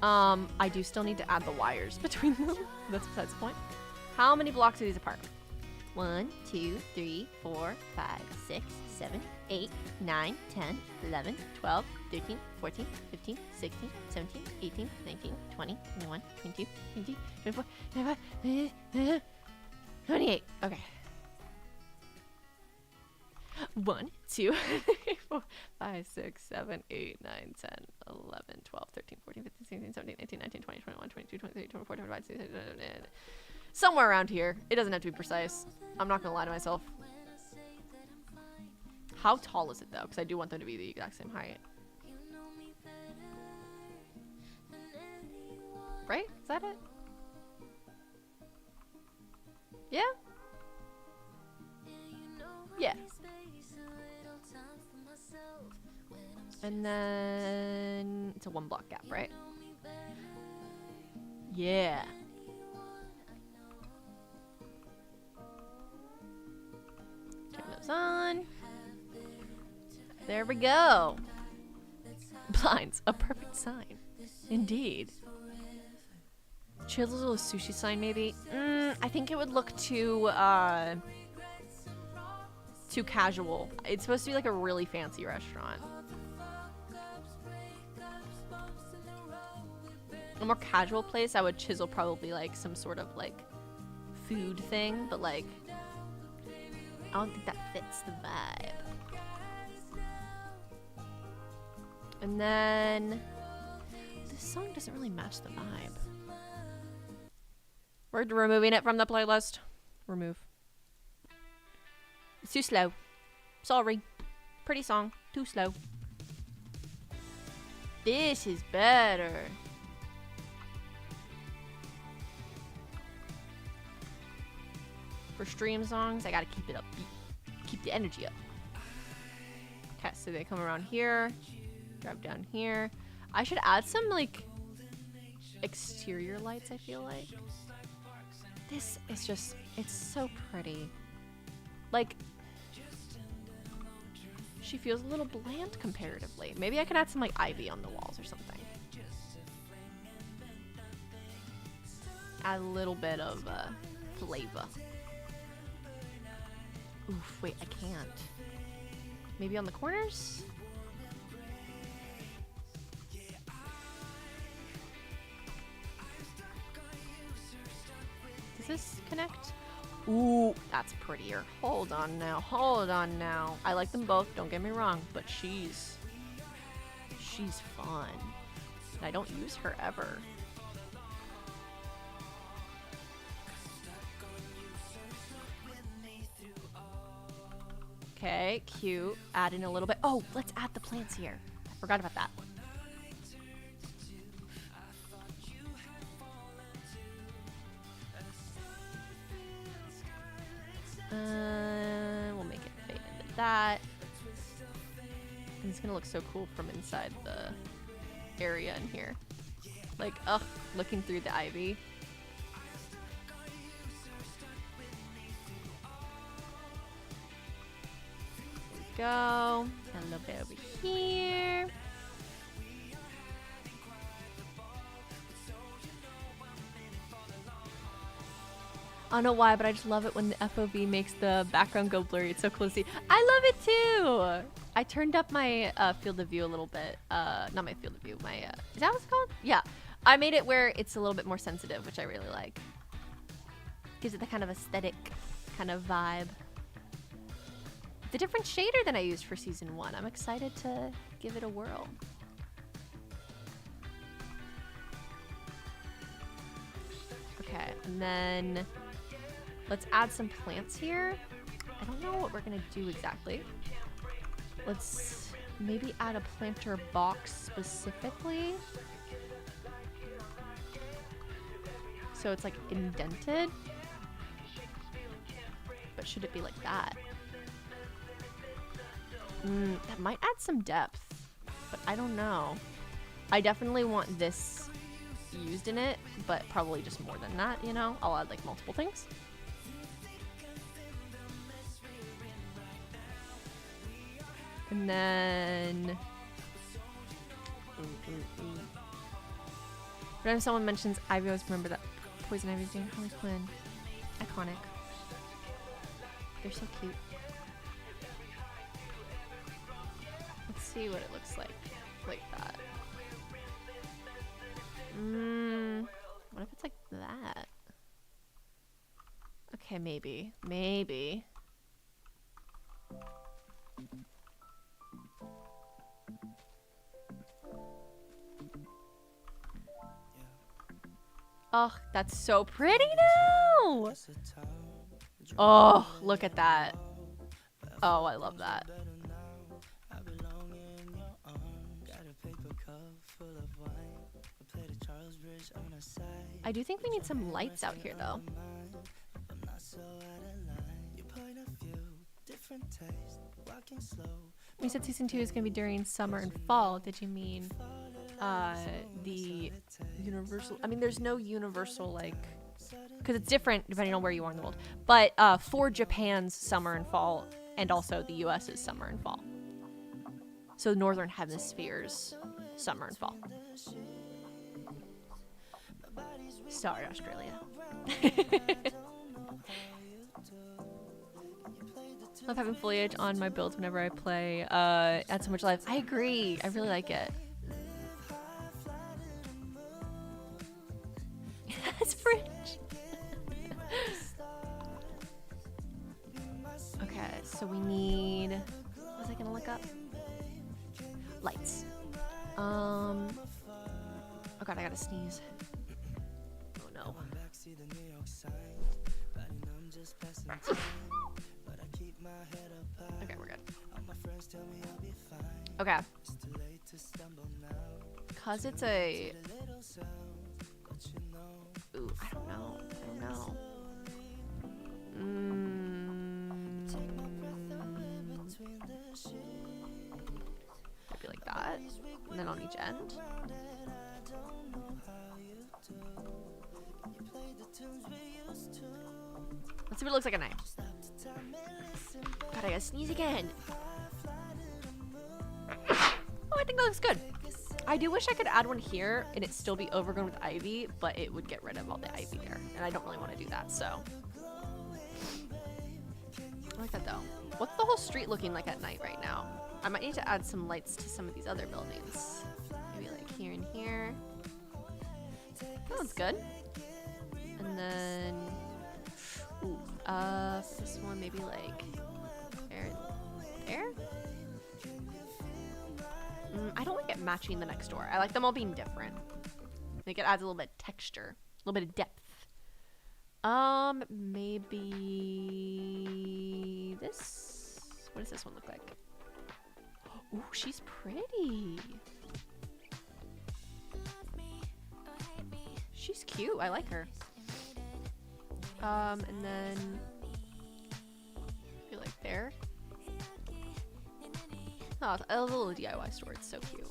I do still need to add the wires between them. That's besides the point. How many blocks are these apart? 1, 2, 3, 4, 5, 6, 7, 8, 9, 10, 11, 12, 13, 14, 15, 16, 17, 18, 19, 20, 21, 22, 23, 24, 25, 28. Okay. 1, 2, 3, 4, 5, 6, 7, 8, 9, 10, 11, 12, 13, 14, 15, 16, 17, 18, 19, 20, 21, 22, 23, 24, 25, 26, 27, somewhere around here. It doesn't have to be precise. I'm not gonna lie to myself. How tall is it though? Because I do want them to be the exact same height. Right? Is that it? Yeah? Yeah. And then it's a 1 block gap, right? Yeah. Turn those on. There we go. Blinds, a perfect sign. Indeed. Chisel a sushi sign, maybe? I think it would look too casual. It's supposed to be like a really fancy restaurant. A more casual place, I would chisel probably like some sort of like food thing, but like I don't think that fits the vibe. And then this song doesn't really match the vibe. We're removing it from the playlist. Remove. It's too slow. Sorry. Pretty song. Too slow. This is better. For stream songs, I gotta keep it upbeat. Keep the energy up. Okay, so they come around here. Drive down here. I should add some, like, exterior lights, I feel like. This is just, it's so pretty. Like, she feels a little bland comparatively. Maybe I could add some, like, ivy on the walls or something. Add a little bit of flavor. Oof, wait, I can't. Maybe on the corners? Does this connect? Ooh, that's prettier. Hold on now, hold on now. I like them both, don't get me wrong, but she's fun. And I don't use her ever. Okay, cute. Add in a little bit. Oh, let's add the plants here. I forgot about that. We'll make it fade into that. And it's gonna look so cool from inside the area in here. Like, ugh, looking through the ivy. Go. A little bit over here. I don't know why, but I just love it when the FOV makes the background go blurry. It's so cool to see. I love it too! I turned up my field of view a little bit. Not my field of view, my, is that what it's called? Yeah. I made it where it's a little bit more sensitive, which I really like. Gives it the kind of aesthetic kind of vibe. It's a different shader than I used for season 1. I'm excited to give it a whirl. Okay, and then let's add some plants here. I don't know what we're gonna do exactly. Let's maybe add a planter box specifically. So it's like indented. But should it be like that? That might add some depth, but I don't know. I definitely want this used in it, but probably just more than that, you know? I'll add like multiple things. And then... Whenever someone mentions Ivy, I always remember that Poison Ivy's doing Harley Quinn. Iconic. They're so cute. Let's see what it looks like that. What if it's like that? Okay, maybe. Maybe. Oh, that's so pretty now! Oh, look at that. Oh, I love that. I do think we need some lights out here, though. When you said season 2 is going to be during summer and fall, did you mean the universal? I mean, there's no universal, like, because it's different depending on where you are in the world. But for Japan's summer and fall, and also the US's summer and fall. So Northern Hemisphere's summer and fall. Sorry, Australia. Love having foliage on my builds whenever I play. Adds so much life. I agree. I really like it. It's fridge. Okay, so we need. What was I gonna look up? Lights. Oh god, I gotta sneeze. Oh no. Okay, we're good. Okay. Cause it's a. Ooh, I don't know. Maybe like that, and then on each end. Let's see what it looks like at night. God, I gotta sneeze again. Oh, I think that looks good. I do wish I could add one here and it still be overgrown with ivy, but it would get rid of all the ivy there, and I don't really want to do that, so. I like that though. What's the whole street looking like at night right now? I might need to add some lights to some of these other buildings. Maybe like here and here. That one's good. And then, ooh, this one maybe like there. I don't like it matching the next door. I like them all being different. I think it adds a little bit of texture, a little bit of depth. Maybe this. What does this one look like? Ooh, she's pretty. She's cute. I like her. And then maybe like there. Oh, a little DIY store. It's so cute.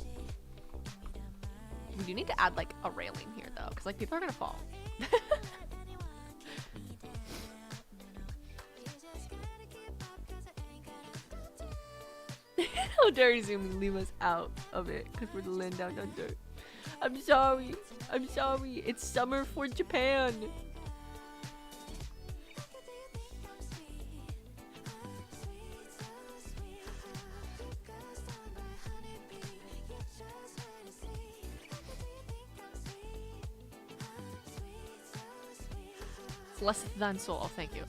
We do need to add like a railing here though, because like people are gonna fall. How dare you zoom and leave us out of it because we're laying down on dirt. I'm sorry. It's summer for Japan. It's less than soul. Oh, thank you.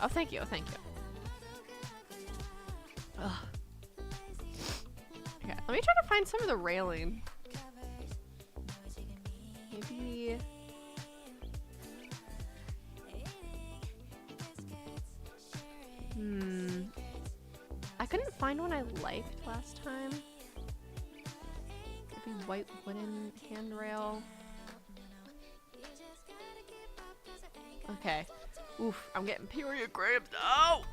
Ugh. Okay, let me try to find some of the railing. Maybe. I couldn't find one I liked last time. Maybe white wooden handrail. Okay. Oof, I'm getting period cramps. No!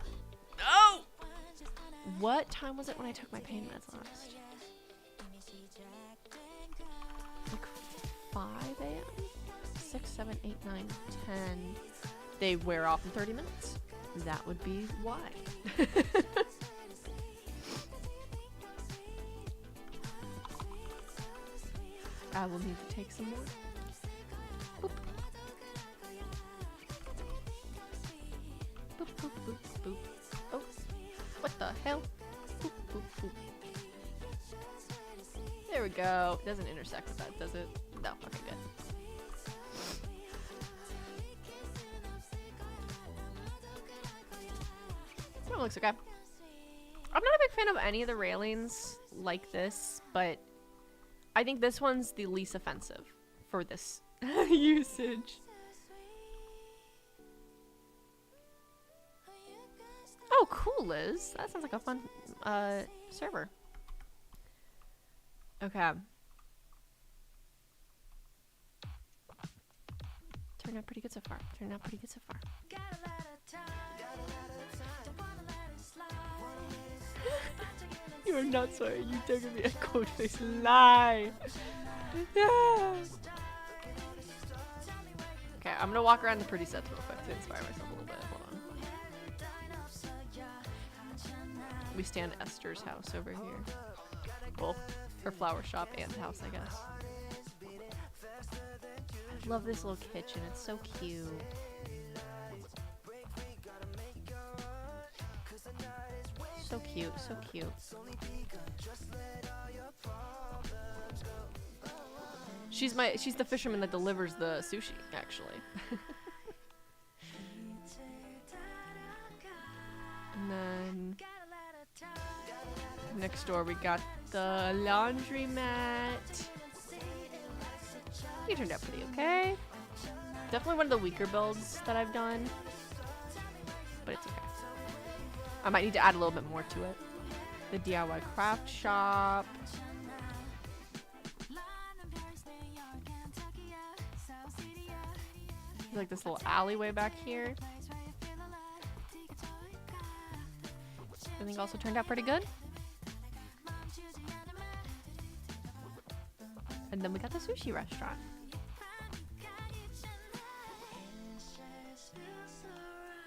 What time was it when I took my pain meds last? Like 5 a.m.? 6, 7, 8, 9, 10. They wear off in 30 minutes. That would be why. I will need to take some more. Boop. Boop, boop, boop, boop. Oh, what the hell? Boop, boop, boop. There we go. It doesn't intersect with that, does it? No. Okay, good. That looks okay. I'm not a big fan of any of the railings like this, but I think this one's the least offensive for this usage. Oh, cool, Liz. That sounds like a fun server. Okay. Turned out pretty good so far. You're not sorry. You took me a cold face lie. Okay, I'm gonna walk around the pretty sets real quick to inspire myself a little bit. Hold on. We stand Esther's house over here. Well, her flower shop and house, I guess. I love this little kitchen. It's so cute. So cute, so cute. She's the fisherman that delivers the sushi, actually. And then next door we got the laundromat. It turned out pretty okay. Definitely one of the weaker builds that I've done, but it's okay. I might need to add a little bit more to it. The DIY craft shop. There's like this little alleyway back here. I think also turned out pretty good. And then we got the sushi restaurant.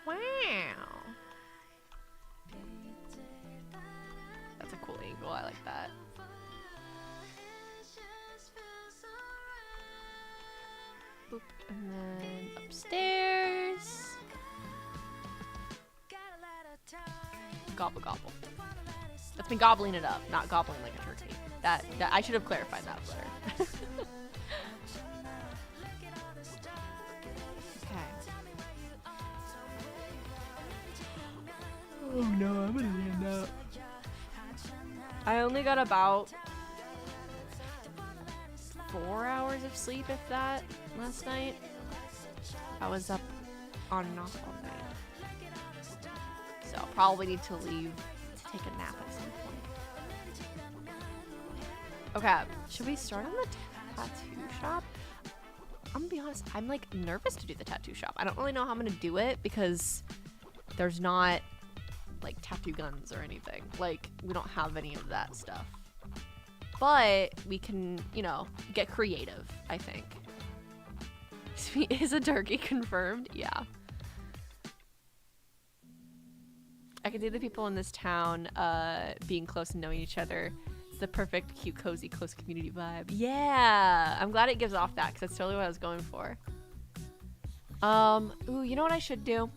Wow. That's a cool angle. I like that. Boop. And then upstairs. Gobble gobble. That's me gobbling it up, not gobbling like a turkey. That I should have clarified that better. Okay. Oh no, I'm gonna land up. I only got about 4 hours of sleep, if that, last night. I was up on and off all night. So I'll probably need to leave to take a nap at some point. Okay, should we start on the tattoo shop? I'm gonna be honest, I'm like nervous to do the tattoo shop. I don't really know how I'm gonna do it because there's not like tattoo guns or anything. Like, we don't have any of that stuff. But we can, you know, get creative, I think. Is a turkey confirmed? Yeah. I can see the people in this town being close and knowing each other. It's the perfect, cute, cozy, close community vibe. Yeah! I'm glad it gives off that, because that's totally what I was going for. Ooh, you know what I should do?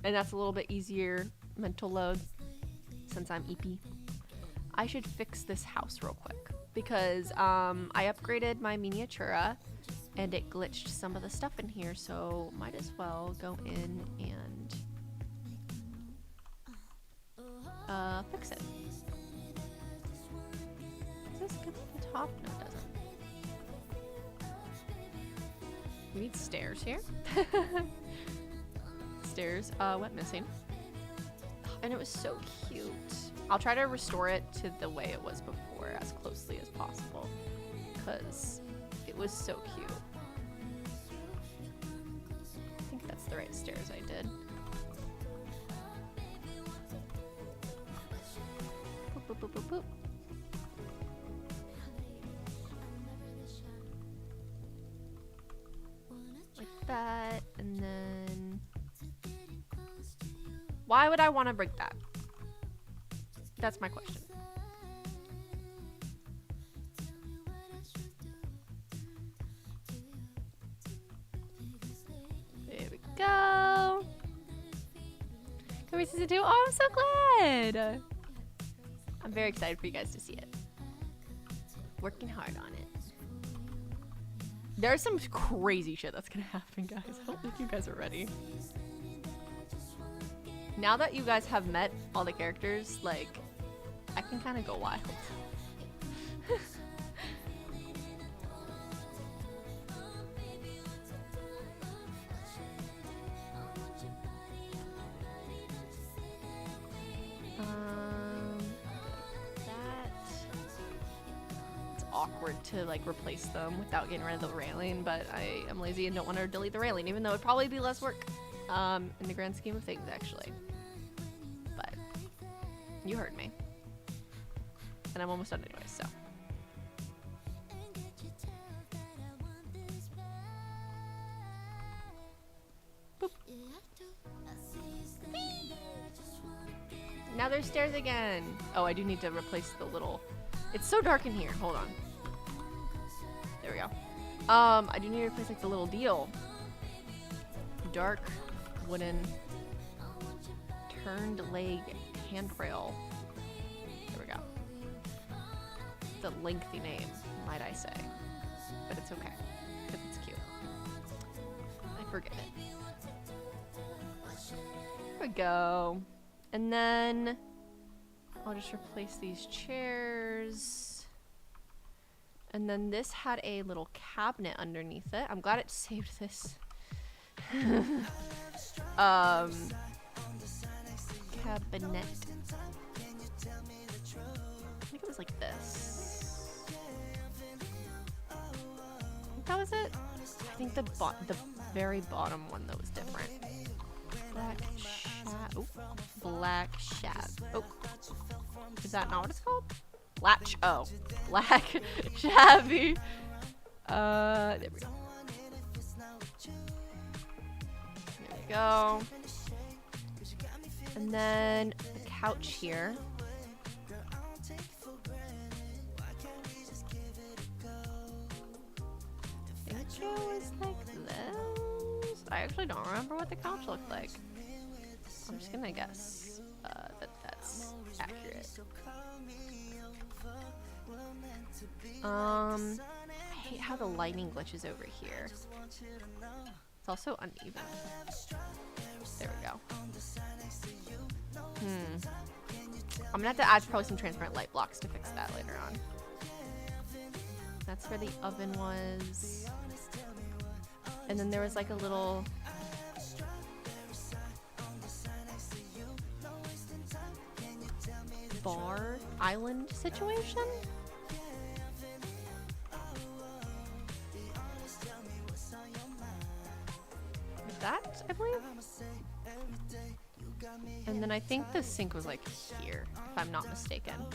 And that's a little bit easier mental load, since I'm EP. I should fix this house real quick, because I upgraded my miniatura, and it glitched some of the stuff in here, so might as well go in and fix it. Does this get to the top? No, it doesn't. We need stairs here. Stairs went missing. And it was so cute. I'll try to restore it to the way it was before as closely as possible, because it was so cute. I think that's the right stairs I did. Boop, boop, boop, boop, boop. Like that, and then... Why would I want to break that? That's my question. There we go. Can we season 2? Oh, I'm so glad. I'm very excited for you guys to see it. Working hard on it. There's some crazy shit that's gonna happen, guys. I don't think you guys are ready. Now that you guys have met all the characters, like, I can kind of go wild. It's awkward to like replace them without getting rid of the railing, but I am lazy and don't want to delete the railing, even though it'd probably be less work in the grand scheme of things, actually. But you heard me. And I'm almost done anyway, so. Boop. Whee! Now there's stairs again. Oh, I do need to replace the little... It's so dark in here. Hold on. There we go. I do need to replace like the little deal. Dark wooden turned leg handrail. There we go. It's a lengthy name, might I say. But it's okay. Because it's cute. I forgive it. There we go. And then I'll just replace these chairs. And then this had a little cabinet underneath it. I'm glad it saved this. Cabinet. I think it was like this. I think that was it. I think the very bottom one though was different. Black shab. Oh, is that not what it's called? Latch. Oh, black shabby. There we go. There we go. And then the couch here. I think it was like this. I actually don't remember what the couch looked like. I'm just gonna guess that that's accurate. I hate how the lighting glitches over here. It's also uneven. There we go. I'm gonna have to add probably some transparent light blocks to fix that later on. That's where the oven was. And then there was like a little bar island situation. Like that, I believe. And then I think the sink was like here, if I'm not mistaken.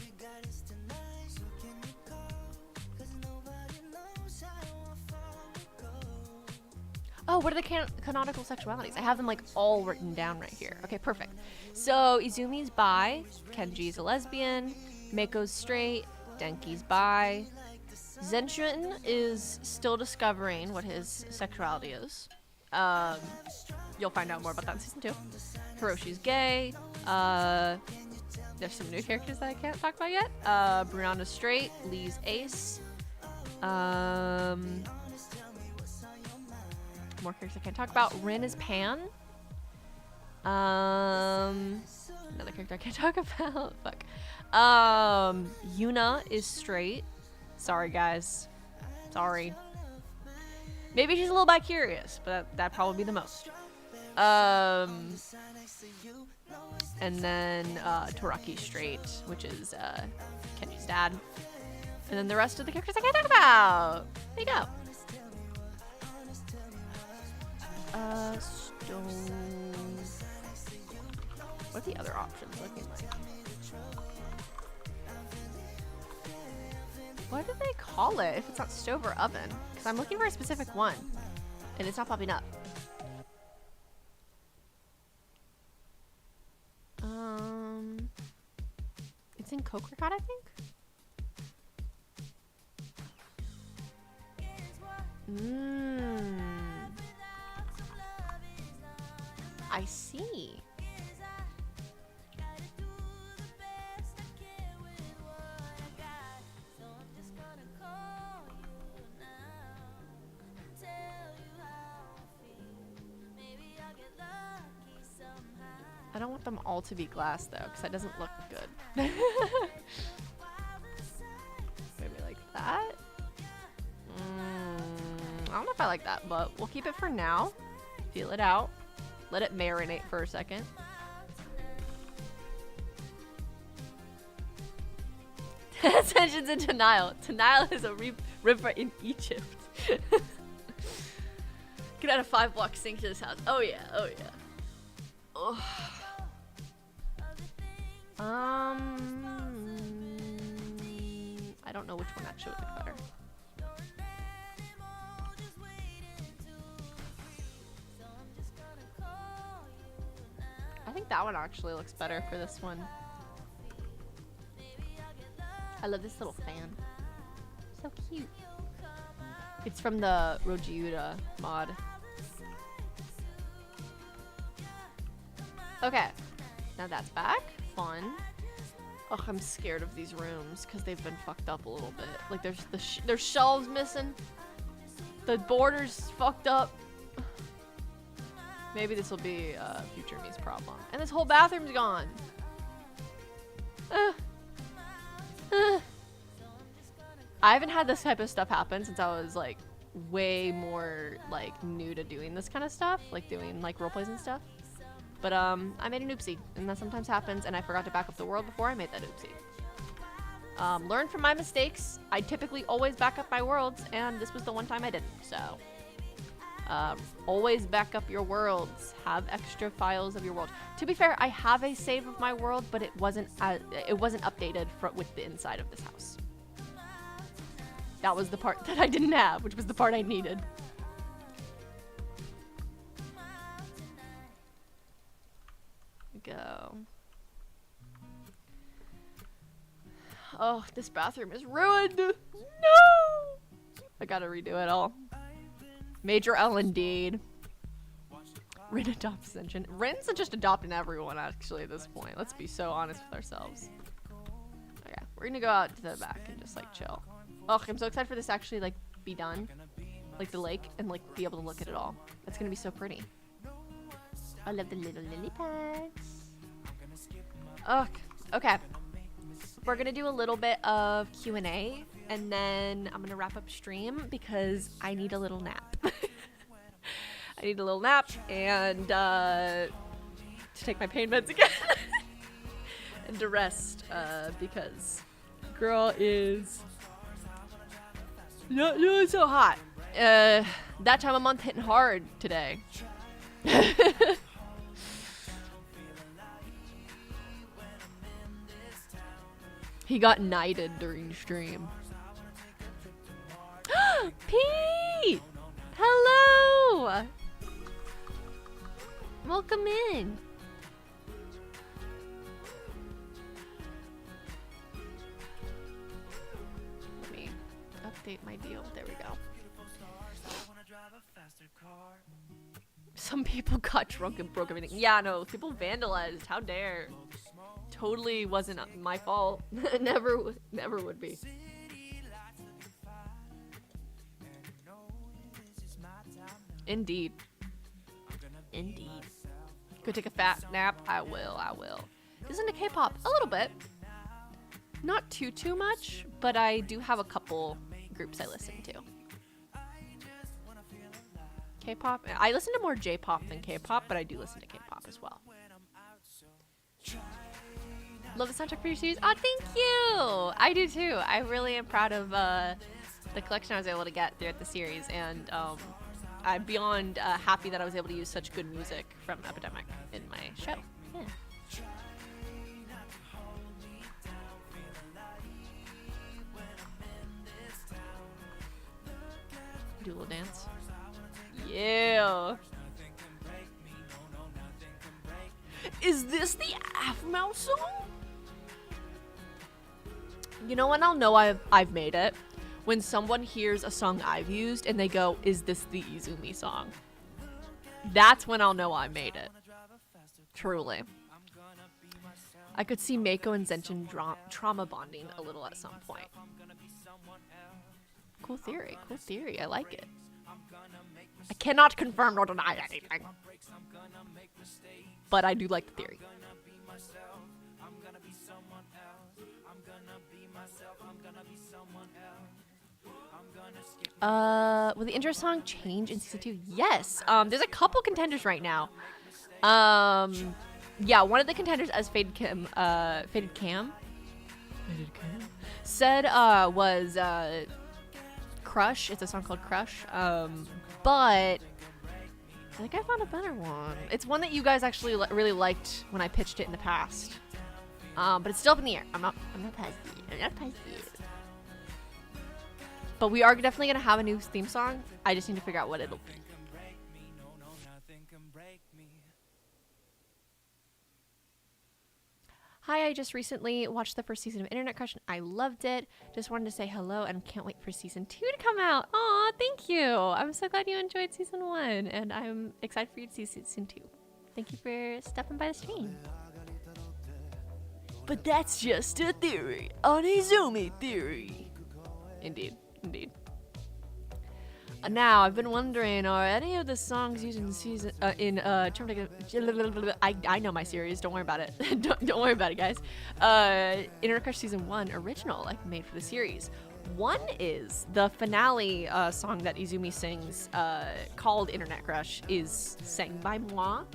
Oh, what are the canonical sexualities? I have them like all written down right here. Okay, perfect. So Izumi's bi, Kenji's a lesbian, Meiko's straight, Denki's bi. Zenshin is still discovering what his sexuality is. You'll find out more about that in season 2. Hiroshi's gay. There's some new characters that I can't talk about yet. Brianna's straight, Lee's ace. More characters I can't talk about. Rin is pan. Another character I can't talk about. Fuck. Yuna is straight. Sorry, guys. Sorry. Maybe she's a little bi-curious, but that'd probably be the most. And then Toraki's straight, which is Kenji's dad. And then the rest of the characters I can't talk about. There you go. Stone. What are the other options looking like? What do they call it if it's not stove or oven? Because I'm looking for a specific one, and it's not popping up. It's in Kokrikot, I think? I see. I don't want them all to be glass though, because that doesn't look good. Maybe like that? I don't know if I like that, but we'll keep it for now. Feel it out. Let it marinate for a second. Tensions in denial. Denial is a river in Egypt. Get out of 5-block sink to this house. Oh yeah, oh yeah. Oh. don't know which one actually would look better. I think that one actually looks better for this one. I love this little fan. So cute. It's from the Rogiuda mod. Okay. Now that's back. Fun. Ugh, I'm scared of these rooms because they've been fucked up a little bit. Like there's shelves missing. The border's fucked up. Maybe this will be future me's problem. And this whole bathroom's gone. I haven't had this type of stuff happen since I was like way more like new to doing this kind of stuff, like doing like role plays and stuff. But I made an oopsie, and that sometimes happens, and I forgot to back up the world before I made that oopsie. Learn from my mistakes. I typically always back up my worlds, and this was the one time I didn't. So always back up your worlds. Have extra files of your world. To be fair, I have a save of my world, but it wasn't updated with the inside of this house. That was the part that I didn't have, which was the part I needed. Go. Oh, this bathroom is ruined. No! I gotta redo it all. Major L indeed. Rin adopts Ascension. Rin's just adopting everyone actually at this point. Let's be so honest with ourselves. Okay, we're gonna go out to the back and just like chill. Oh, I'm so excited for this to actually like be done. Like the lake and like be able to look at it all. That's gonna be so pretty. I love the little lily pads. Oh, okay. We're gonna do a little bit of Q&A and then I'm gonna wrap up stream because I need a little nap. I need a little nap and to take my pain meds again and to rest because girl is not doing so hot. That time of month hitting hard today. He got knighted during stream. Pete! Hello! Welcome in. Let me update my deal. There we go. Some people got drunk and broke everything. Yeah, no, people vandalized. How dare. Totally wasn't my fault. never would be. Indeed. Indeed. Go take a fat nap? I will. Listen to K-pop a little bit. Not too much, but I do have a couple groups I listen to. K-pop? I listen to more J-pop than K-pop, but I do listen to K-pop as well. Love the soundtrack for your series. Oh, thank you! I do too. I really am proud of the collection I was able to get throughout the series, and I'm beyond happy that I was able to use such good music from Epidemic in my show. Yeah. Do a little dance. Yeah. Is this the Afmau song? You know when I'll know I've made it? When someone hears a song I've used and they go, is this the Izumi song? That's when I'll know I made it. Truly. I could see Mako and Zenshin trauma bonding a little at some point. Cool theory. Cool theory. I like it. I cannot confirm nor deny anything. But I do like the theory. Will the intro song change in season 2? Yes. There's a couple contenders right now. Yeah, one of the contenders as Faded Cam said was Crush. It's a song called Crush. But I think I found a better one. It's one that you guys actually really liked when I pitched it in the past. But it's still up in the air. I'm not positive. But we are definitely going to have a new theme song. I just need to figure out what it'll be. Hi, I just recently watched the first season of Internet Crush and I loved it. Just wanted to say hello and can't wait for season 2 to come out. Aw, thank you. I'm so glad you enjoyed season 1 and I'm excited for you to see season 2. Thank you for stopping by the stream. But that's just a theory on Izumi theory. Indeed, indeed. Now, I've been wondering, are any of the songs used in season I know my series. Don't worry about it. don't worry about it, guys. Internet Crush season 1 original, like made for the series. One is the finale song that Izumi sings, called Internet Crush, is sang by moi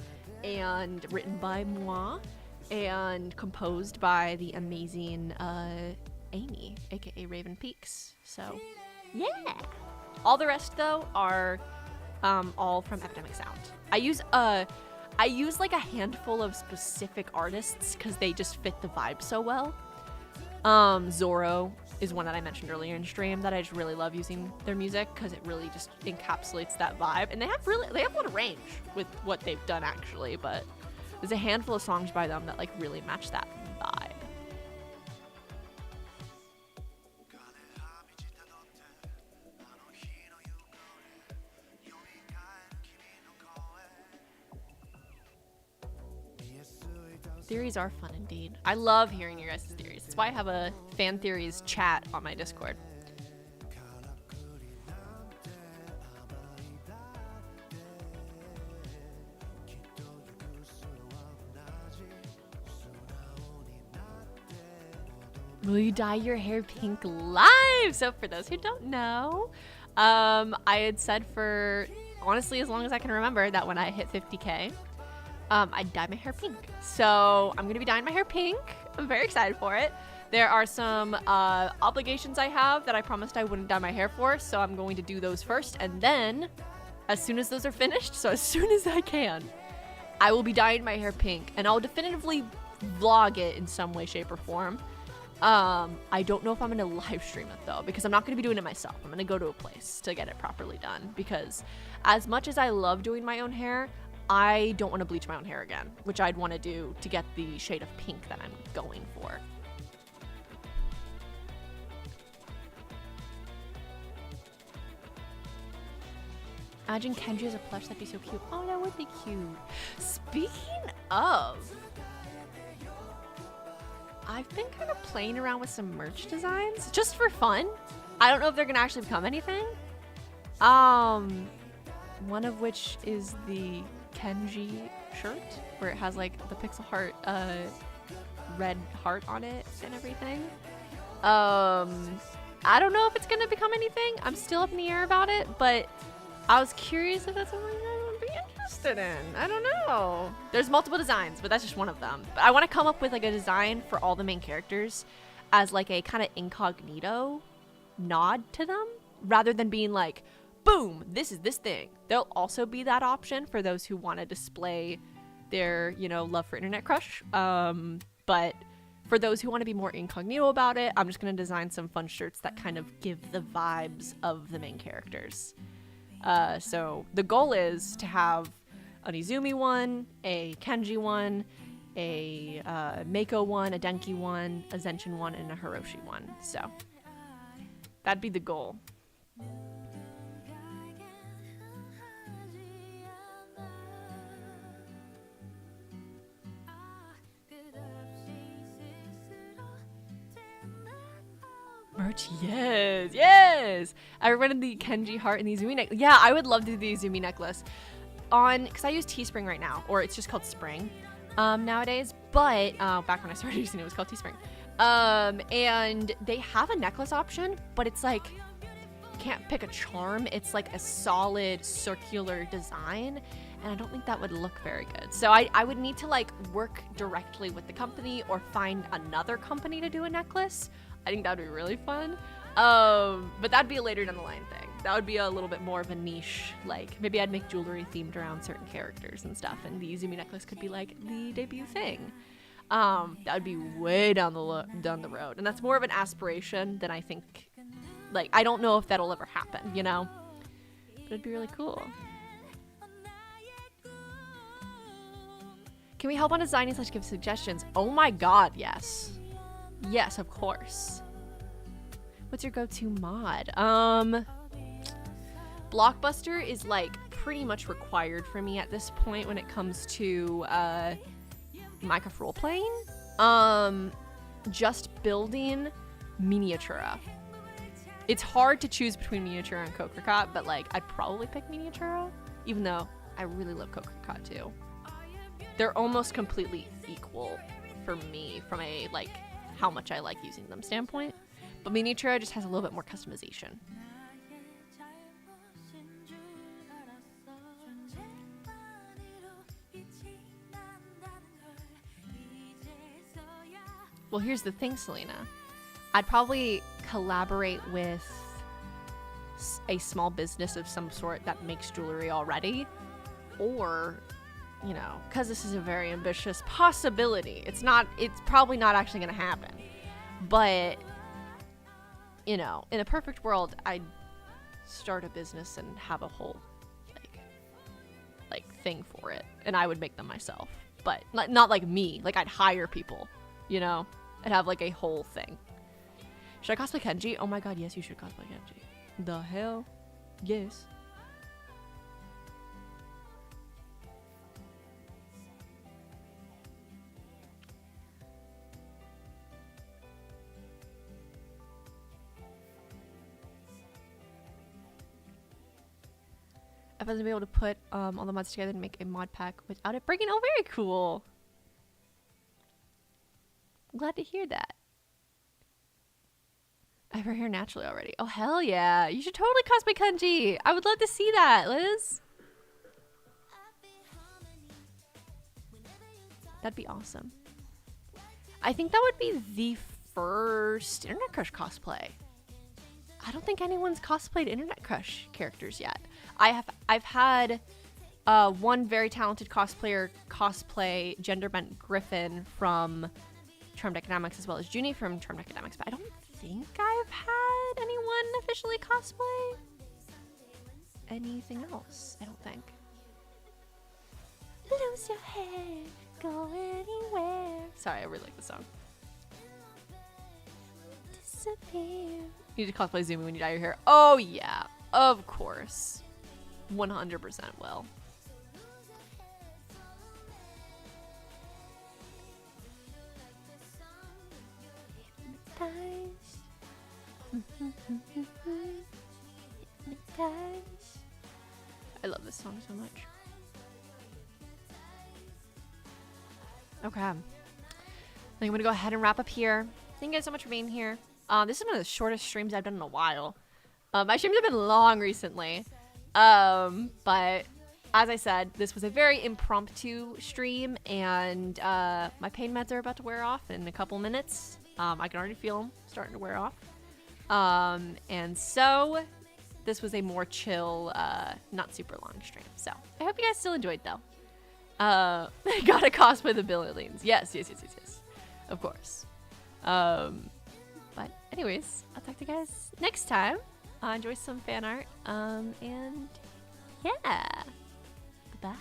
and written by moi and composed by the amazing Amy, aka Raven Peaks. So, yeah. All the rest, though, are all from Epidemic Sound. I use like a handful of specific artists because they just fit the vibe so well. Zorro is one that I mentioned earlier in stream that I just really love using their music because it really just encapsulates that vibe. And they have a lot of range with what they've done actually, but there's a handful of songs by them that like really match that vibe. Theories are fun indeed. I love hearing your guys' theories. That's why I have a fan theories chat on my Discord. Will you dye your hair pink live? So for those who don't know, I had said for honestly as long as I can remember that when I hit 50K, I'd dye my hair pink. So I'm gonna be dyeing my hair pink. I'm very excited for it. There are some obligations I have that I promised I wouldn't dye my hair for, so I'm going to do those first, and then as soon as those are finished, so as soon as I can, I will be dyeing my hair pink, and I'll definitively vlog it in some way, shape, or form. I don't know if I'm gonna live stream it though, because I'm not gonna be doing it myself. I'm gonna go to a place to get it properly done, because as much as I love doing my own hair, I don't want to bleach my own hair again, which I'd want to do to get the shade of pink that I'm going for. Imagine Kenji as a plush, that'd be so cute. Oh, that would be cute. Speaking of, I've been kind of playing around with some merch designs, just for fun. I don't know if they're gonna actually become anything. One of which is the Kenji shirt, where it has like the pixel heart, red heart on it and everything. I don't know if it's gonna become anything. I'm still up in the air about it, but I was curious if that's something I would be interested in. I don't know. There's multiple designs, but that's just one of them. But I want to come up with like a design for all the main characters as like a kind of incognito nod to them, rather than being like, boom, this is this thing. There'll also be that option for those who want to display their, love for Internet Crush. But for those who want to be more incognito about it, I'm just going to design some fun shirts that kind of give the vibes of the main characters. So the goal is to have an Izumi one, a Kenji one, a Meiko one, a Denki one, a Zenshin one, and a Hiroshi one. So that'd be the goal. Merch, yes. I rented the Kenji heart and the Izumi necklace. Yeah, I would love to do the Izumi necklace because I use Teespring right now, or it's just called Spring nowadays. But back when I started using it, it was called Teespring. And they have a necklace option, but it's like you can't pick a charm. It's like a solid circular design, and I don't think that would look very good. So I would need to like work directly with the company or find another company to do a necklace. I think that would be really fun. But that'd be a later down the line thing. That would be a little bit more of a niche, like maybe I'd make jewelry themed around certain characters and stuff, and the Izumi necklace could be like the debut thing. That would be way down the road, and that's more of an aspiration than I think Like, I don't know if that'll ever happen, you know? But it'd be really cool. Can we help on designing / give suggestions? Oh my god, yes. Yes, of course. What's your go-to mod? Blockbuster is like pretty much required for me at this point when it comes to Minecraft role-playing. Just building Miniatura. It's hard to choose between Miniatura and Cocrocot, but like I'd probably pick Miniatura, even though I really love Cocrocot too. They're almost completely equal for me from a like how much I like using them standpoint. But Miniatura just has a little bit more customization. Well, here's the thing, Selena. I'd probably collaborate with a small business of some sort that makes jewelry already, or, you know, because this is a very ambitious possibility. It's probably not actually going to happen. But, you know, in a perfect world, I'd start a business and have a whole, like thing for it. And I would make them myself. But not like me. Like, I'd hire people, you know? I'd have, like, a whole thing. Should I cosplay Kenji? Oh my god, yes, you should cosplay Kenji. The hell? Yes. If I was able to put all the mods together and make a mod pack without it breaking, oh, very cool. I'm glad to hear that. I have her hair naturally already. Oh, hell yeah. You should totally cosplay Kenji. I would love to see that, Liz. That'd be awesome. I think that would be the first Internet Crush cosplay. I don't think anyone's cosplayed Internet Crush characters yet. I've had one very talented cosplayer cosplay Genderbent Griffin from Charmed Economics, as well as Junie from Charmed Economics, but I don't think I've had anyone officially cosplay anything else. I don't think. Lose your hair, go anywhere. Sorry, I really like the song. Disappear. You need to cosplay Zumi when you dye your hair. Oh yeah, of course. 100% will. I love this song so much. Okay. I'm going to go ahead and wrap up here. Thank you guys so much for being here. This is one of the shortest streams I've done in a while. My streams have been long recently. But as I said, this was a very impromptu stream, and my pain meds are about to wear off in a couple minutes. I can already feel them starting to wear off. And so this was a more chill, not super long stream. So I hope you guys still enjoyed though. I gotta cosplay the Billings. Yes. Of course. But anyways, I'll talk to you guys next time. Enjoy some fan art. And yeah. Goodbye.